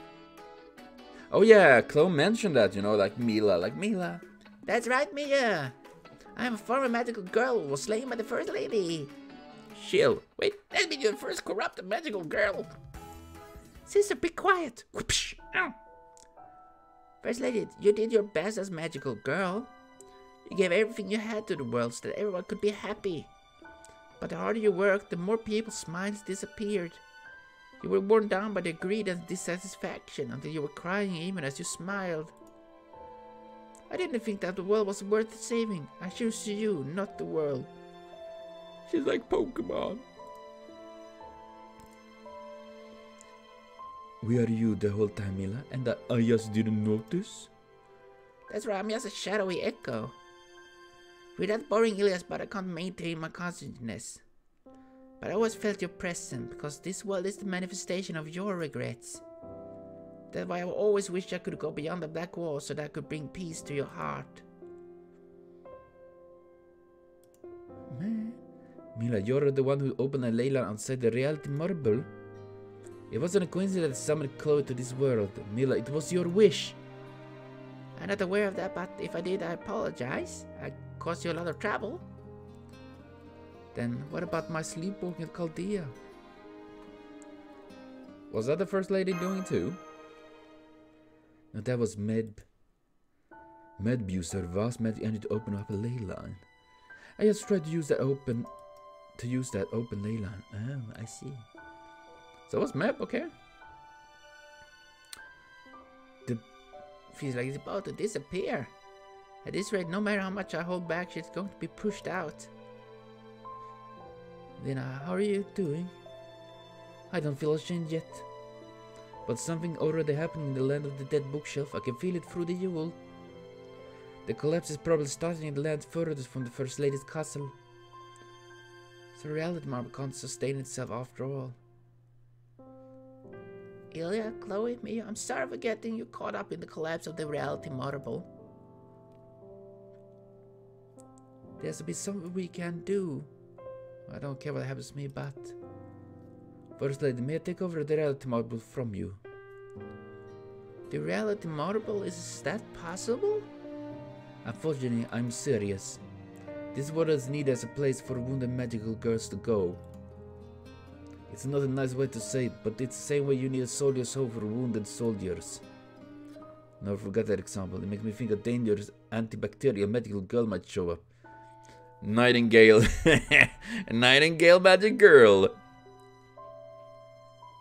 Oh yeah, Chloe mentioned that, you know, like Mila. That's right, Mia. I'm a former magical girl who was slain by the first lady. Chill. Wait, that means you're the first corrupted magical girl. Sister, be quiet. Whoopsh. Ow. First lady, you did your best as magical girl. You gave everything you had to the world so that everyone could be happy. But the harder you worked, the more people's smiles disappeared. You were worn down by their greed and dissatisfaction until you were crying even as you smiled. I didn't think that the world was worth saving. I chose you, not the world. She's like Pokemon. Where are you the whole time, Mila? And I just didn't notice? That's right, I'm just a shadowy echo. With that boring Ilias, but I can't maintain my consciousness. But I always felt your presence, because this world is the manifestation of your regrets. That's why I always wished I could go beyond the black wall so that I could bring peace to your heart. Man. Mila, you're the one who opened a Layla outside the reality marble. It wasn't a coincidence that summoned Chloe to this world. Mila, it was your wish. I'm not aware of that, but if I did, I apologize. I caused you a lot of trouble. Then what about my sleepwalking at Chaldea? Was that the first lady doing too? No, that was Medb. Medb used her vast magic energy to open up a ley line. I just tried to use that open ley line. Oh, I see. So was Map, okay? Feels like it's about to disappear. At this rate, no matter how much I hold back, she's going to be pushed out. Lena, how are you doing? I don't feel ashamed yet. But something already happened in the land of the dead bookshelf. I can feel it through the Yule. The collapse is probably starting in the land furthest from the First Lady's castle. So reality marble can't sustain itself after all. Ilia, Chloe, Mia, I'm sorry for getting you caught up in the collapse of the reality marble. There's to be something we can do. I don't care what happens to me, but... First Lady, may I take over the reality marble from you? The reality marble? Is that possible? Unfortunately, I'm serious. This world is needed as a place for wounded magical girls to go. It's not a nice way to say it, but it's the same way you need a soldier's home for wounded soldiers. Never forget that example. It makes me think a dangerous antibacterial medical girl might show up. Nightingale. A Nightingale magic girl.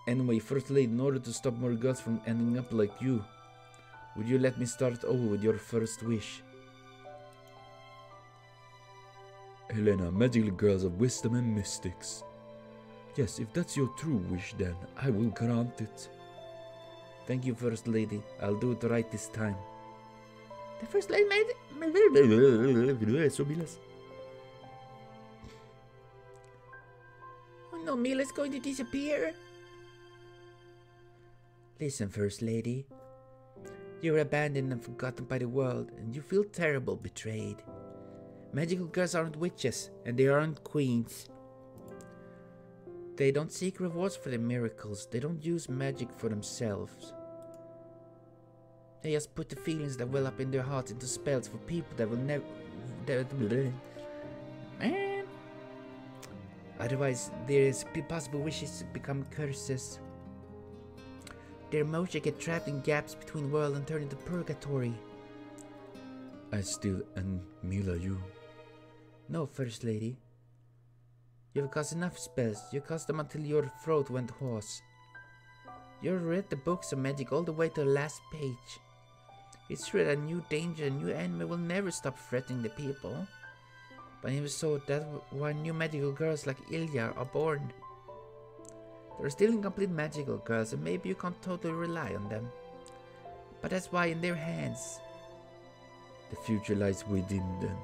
Anyway, First Lady, in order to stop more girls from ending up like you, would you let me start over with your first wish? Elena, magical girls of wisdom and mystics. Yes, if that's your true wish, then I will grant it. Thank you, First Lady. I'll do it right this time. The First Lady made it. Oh no, Mila's going to disappear. Listen, First Lady. You're abandoned and forgotten by the world, and you feel terrible, betrayed. Magical girls aren't witches, and they aren't queens. They don't seek rewards for their miracles. They don't use magic for themselves. They just put the feelings that well up in their hearts into spells for people that will never... Man. Otherwise, their possible wishes become curses. Their emotions get trapped in gaps between world and turn into purgatory. I still... and Mila, you... No, First Lady. You've cast enough spells. You cast them until your throat went hoarse. You've read the books of magic all the way to the last page. It's true that a new danger, a new enemy will never stop threatening the people. But even so, that's why new magical girls like Ilia are born. They're still incomplete magical girls, and maybe you can't totally rely on them. But that's why in their hands, the future lies within them.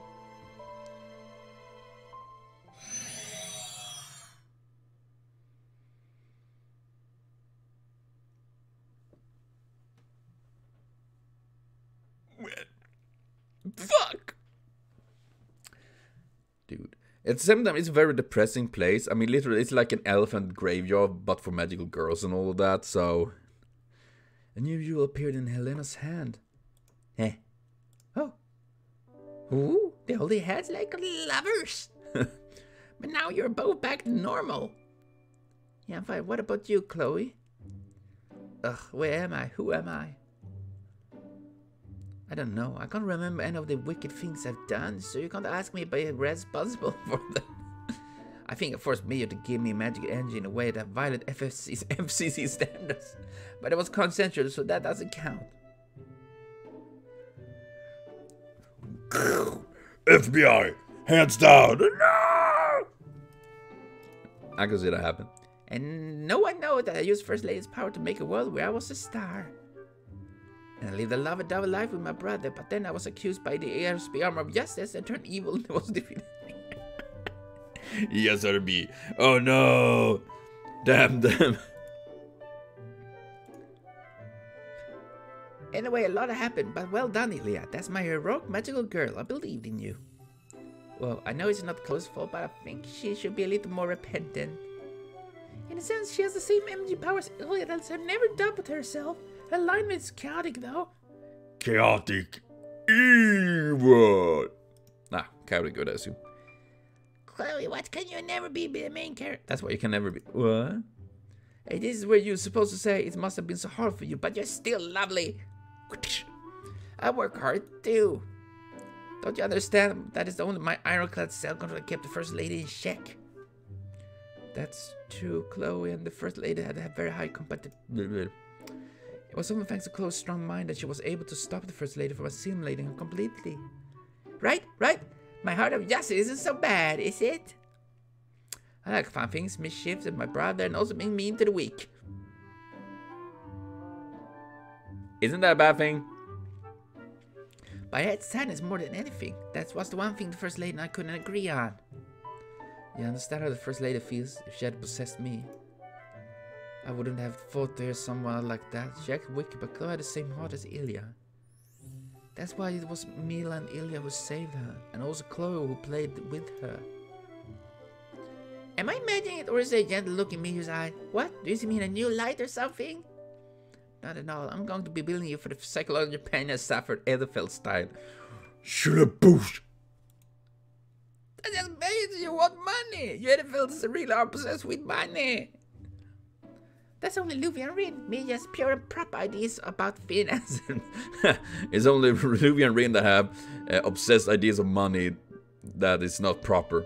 Fuck! Dude. Sometimes it's a very depressing place. I mean, literally, it's like an elephant graveyard, but for magical girls and all of that, so... A new jewel appeared in Helena's hand. Eh. Oh. Ooh, they hold their hands like lovers. But now you're both back to normal. Yeah, I'm fine. What about you, Chloe? Ugh, where am I? Who am I? I don't know. I can't remember any of the wicked things I've done, so you can't ask me if I'm responsible for them. I think it forced Mayor to give me a magic energy in a way that violated FCC standards. But it was consensual, so that doesn't count. FBI, hands down. No! I can see that happen. And no one knows that I used First Lady's power to make a world where I was a star. And I lived a love-a-double life with my brother, but then I was accused by the ARSP Arm of Justice and turned evil and was defeated. Yes, RB. Oh no! Damn them. Anyway, a lot happened, but well done, Ilia. That's my heroic magical girl. I believed in you. Well, I know it's not Chloe's fault, but I think she should be a little more repentant. In a sense, she has the same energy powers Ilia has never doubted herself. Her alignment is chaotic, though. Chaotic evil. Nah, chaotic good, I assume. Chloe, what can you never be the main character? That's why you can never be. What? Hey, this is where you're supposed to say it must have been so hard for you, but You're still lovely. I work hard too. Don't you understand? That is only my ironclad cell control that kept the First Lady in check. That's true. Chloe and the First Lady had a very high compatibility. It was only thanks to Chloe's strong mind that she was able to stop the First Lady from assimilating her completely. Right? My heart of justice isn't so bad, is it? I like fun things, mischief, and my brother, and also being mean to the weak. Isn't that a bad thing? But I had sadness more than anything. That was the one thing the First Lady and I couldn't agree on. You understand how the First Lady feels if she had possessed me? I wouldn't have thought to hear someone like that. She acted wicked, but Chloe had the same heart as Ilia. That's why it was Mila and Ilia who saved her, and also Chloe who played with her. Am I imagining it, or is it a gentle look in Miu's eye? What? Do you see me in a new light or something? Not at all. I'm going to be billing you for the psychological pain I suffered Edelfeld style. Should have boosted. That just means you want money. You Edelfelds really are possessed with money. That's only Luffy and Rin. Me just pure and proper ideas about finance. It's only Ruby and Rin that have obsessed ideas of money that is not proper.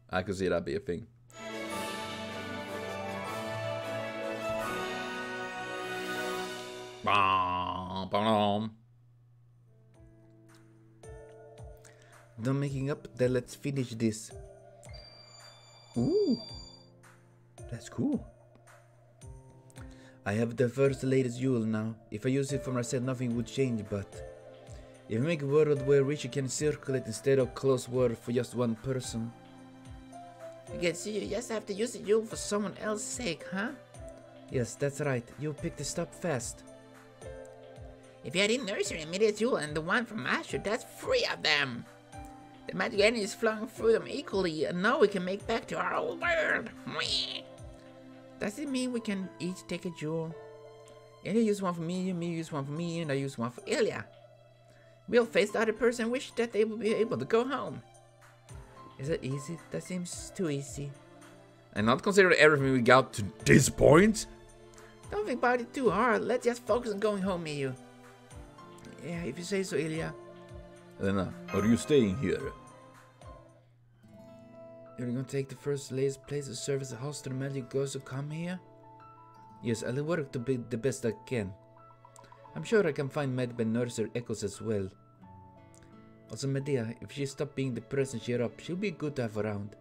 I could see that be a thing. Done making up, then let's finish this. Ooh, that's cool. I have the First Lady's jewel now. If I use it for myself, nothing would change, but if I make a world where riches can circulate instead of closed world for just one person. I guess you just have to use the jewel for someone else's sake, huh? Yes, that's right. You picked this up fast. If you had in nursery immediate jewel and the one from Master, that's 3 of them. The magic energy is flowing through them equally, and now we can make back to our old world. Does it mean we can each take a jewel? Ilia use one for me use one for me, and I use one for Ilia. We'll face the other person and wish that they will be able to go home. Is that easy? That seems too easy. And not consider everything we got to this point? Don't think about it too hard. Let's just focus on going home, Miu. Yeah, if you say so, Ilia. Elena, are you staying here? You're gonna take the First Lady's place to serve as a host to the magic girls who come here? Yes, I'll work to be the best I can. I'm sure I can find Medbay nursery echoes as well. Also, Medea, if she stopped being depressed and cheer up, she'll be good to have around.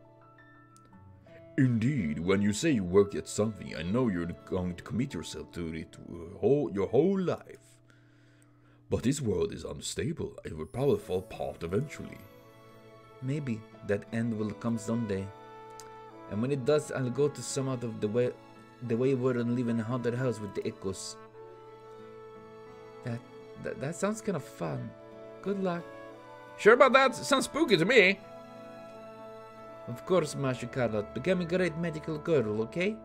Indeed, when you say you work at something, I know you're going to commit yourself to it your whole life. But this world is unstable. It will probably fall apart eventually. Maybe that end will come someday. And when it does, I'll go to some out of the way world and live in a haunted house with the echoes. That sounds kind of fun. Good luck. Sure about that? Sounds spooky to me. Of course, Master Carlot. Become a great magical girl, okay?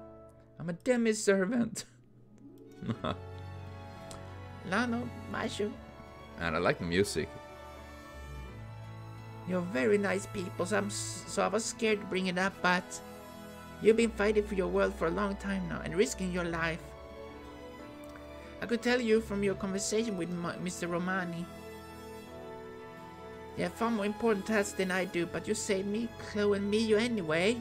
I'm a demi-servant. Lana, Mashu, And I like the music. you're very nice people, so I was scared to bring it up, but you've been fighting for your world for a long time now and risking your life. I could tell you from your conversation with Mr. Romani. You have far more important tasks than I do, but you saved me, Chloe, and me you anyway.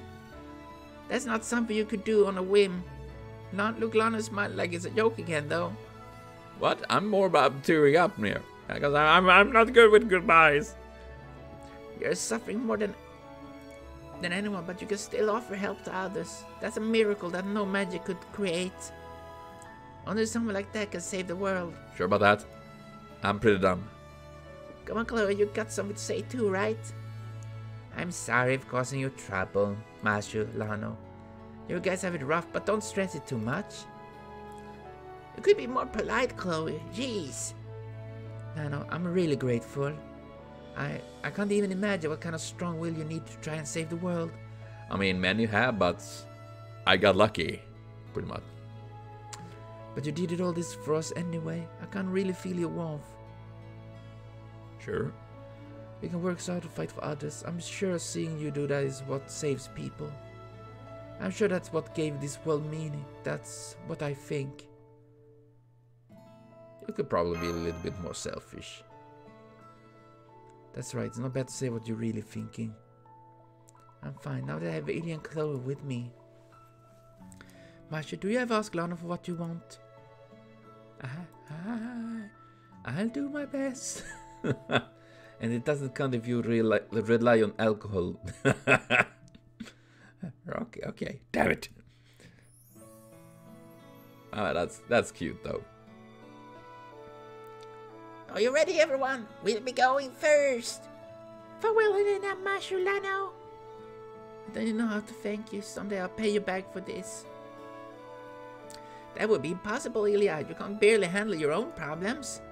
That's not something you could do on a whim. Look, Lana smiled like it's a joke again, though. What? I'm more about tearing up here. Because I'm not good with goodbyes. You're suffering more than anyone, but you can still offer help to others. That's a miracle that no magic could create. Only someone like that can save the world. Sure about that? I'm pretty dumb. Come on, Chloe, you got something to say too, right? I'm sorry for causing you trouble, Mashu, Lano. You guys have it rough, but don't stress it too much. You could be more polite, Chloe. Jeez. Lano, I'm really grateful. I can't even imagine what kind of strong will you need to try and save the world. I mean, many have, but I got lucky. Pretty much. But you did all this for us anyway. I can't really feel your warmth. Sure. We can work so hard to fight for others. I'm sure seeing you do that is what saves people. I'm sure that's what gave this world meaning. That's what I think. You could probably be a little bit more selfish. That's right, it's not bad to say what you're really thinking. I'm fine, now that I have Ilia and Chloe with me. Masha, do you ever ask Lana for what you want? I'll do my best. And it doesn't count if you rely on alcohol. Okay. Damn it. That's cute though. Are you ready, everyone? We'll be going first. Farewell, Elena, Mashu, Lano. I don't even know how to thank you. Someday I'll pay you back for this. That would be impossible, Ilia. You can't barely handle your own problems.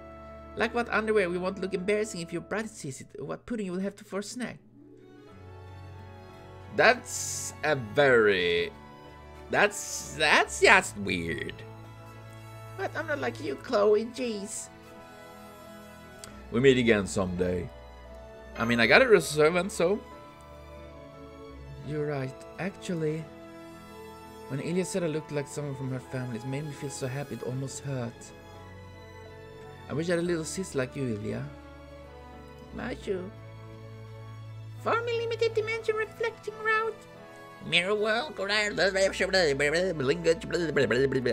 Like what underwear we won't look embarrassing if your brother sees it, or what pudding you will have to for a snack. That's a very... That's just weird. But I'm not like you, Chloe. Jeez. We meet again someday. I mean, I got a servant, so... You're right. Actually, when Ilia said I looked like someone from her family, it made me feel so happy it almost hurt. I wish I had a little sister like you, Ilia. Mashu. Form a limited dimension reflecting route. Mirror world. I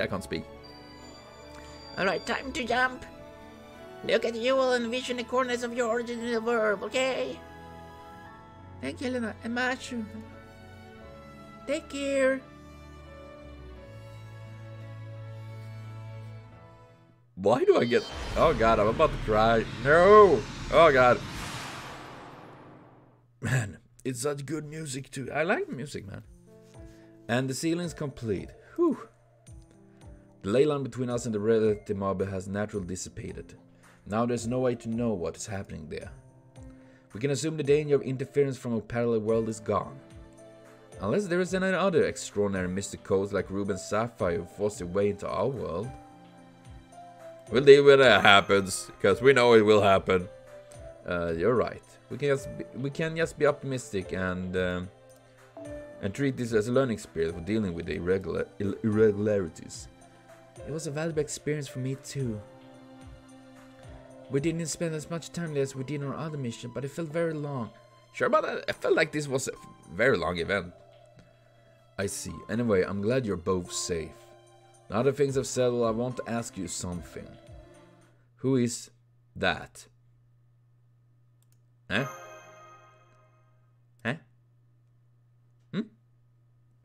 can't speak. Alright, time to jump. Look at you will envision the corners of your original world, okay? Thank you, Elena and Mashu. Take care. Why do I get... Oh god, I'm about to cry. No! Oh god. Man, it's such good music too. I like the music, man. And the ceiling's complete. Whew. The ley line between us and the reality mob has naturally dissipated. Now there's no way to know what is happening there. We can assume the danger of interference from a parallel world is gone. Unless there is any other extraordinary mystic codes like Ruben's Sapphire who force their way into our world. We'll deal with that happens, because we know it will happen. You're right. We can just be optimistic and treat this as a learning experience for dealing with the irregularities. It was a valuable experience for me too. We didn't spend as much time there as we did on our other mission, but it felt very long. Sure about that? I felt like this was a very long event. I see. Anyway, I'm glad you're both safe. Now that things have settled, I want to ask you something. Who is that? Huh? Huh?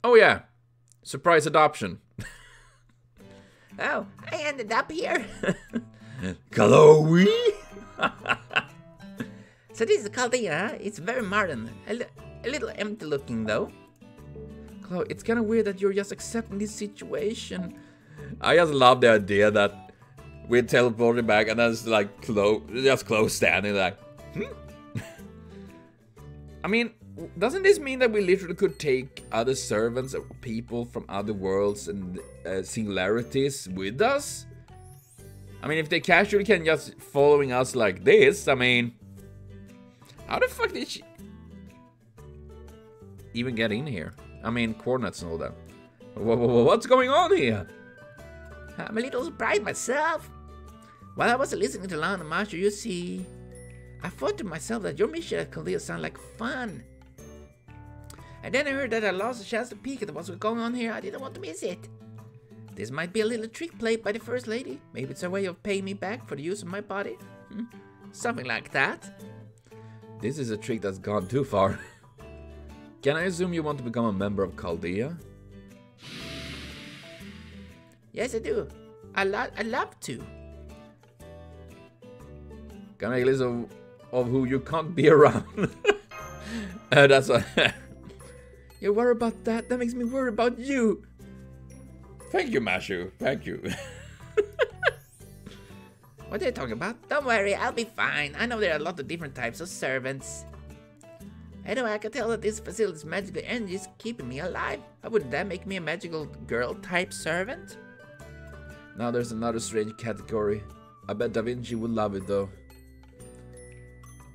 Oh yeah, surprise adoption. Oh, I ended up here. Chloe? So this is Chaldea, huh? It's very modern. A little empty looking though. Chloe, it's kind of weird that you're just accepting this situation. I just love the idea that we teleported back and then it's like Chloe standing like, I mean, doesn't this mean that we literally could take other servants or people from other worlds and singularities with us? I mean, if they casually can just following us like this, I mean, how the fuck did she even get in here? I mean, coordinates and all that. What's going on here? I'm a little surprised myself. While I was listening to Lana Master, you see, I thought to myself that your mission at Chaldea sounded like fun. And then I heard that I lost a chance to peek at what's going on here. I didn't want to miss it. This might be a little trick played by the First Lady. Maybe it's a way of paying me back for the use of my body. Something like that. This is a trick that's gone too far. Can I assume you want to become a member of Chaldea? Yes, I do. I love to. Can I make a list of who you can't be around? That's what. You're worried about that? That makes me worry about you. Thank you, Mashu. Thank you. What are you talking about? Don't worry, I'll be fine. I know there are a lot of different types of servants. Anyway, I can tell that this facility's magical energy is keeping me alive. How would that make me a magical girl type servant? Now there's another strange category. I bet Da Vinci would love it though.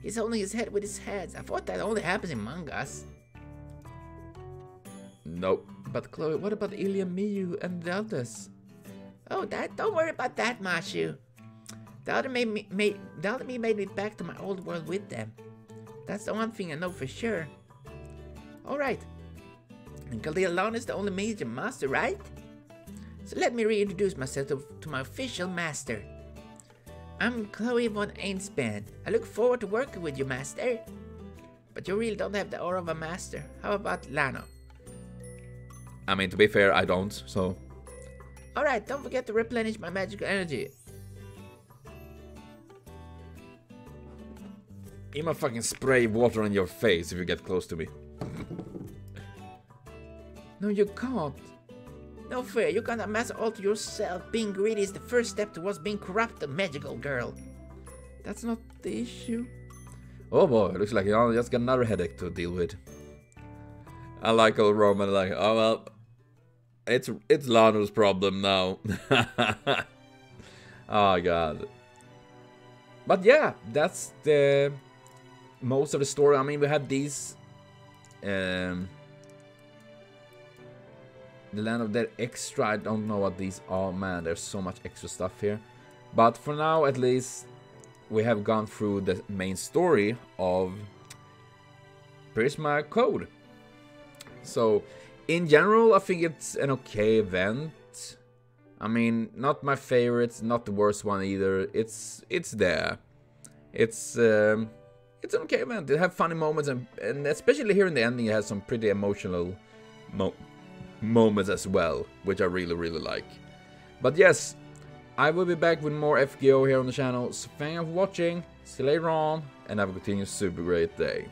He's holding his head with his hands. I thought that only happens in mangas. Nope. But Chloe, what about Ilia, Miyu, and the others? Oh, don't worry about that, Mashu. The other me made me back to my old world with them. That's the one thing I know for sure. Alright. And Chaldea Lana is the only major master, right? So let me reintroduce myself to my official master. I'm Chloe von Ainspan. I look forward to working with you, master. But you really don't have the aura of a master. How about Lana? I mean, to be fair, I don't, so... Alright, don't forget to replenish my magical energy. You might fucking spray water on your face if you get close to me. No, you can't. No fair, you can't amass all to yourself. Being greedy is the first step towards being corrupt, a magical girl. That's not the issue. Oh boy, looks like you just got another headache to deal with. I like old Roman, like, oh well, it's Lana's problem now. Oh god. But yeah, that's the most of the story. I mean, we have these the Land of Dead extra. I don't know what these are. Man, there's so much extra stuff here. But for now, at least, we have gone through the main story of Prisma Code. So, in general, I think it's an okay event. I mean, not my favorite, not the worst one either. It's there. It's an okay event. It has funny moments, and especially here in the ending, it has some pretty emotional moments as well, which I really, really like. But yes, I will be back with more FGO here on the channel. So thank you for watching. See you later on, and have a continued super great day.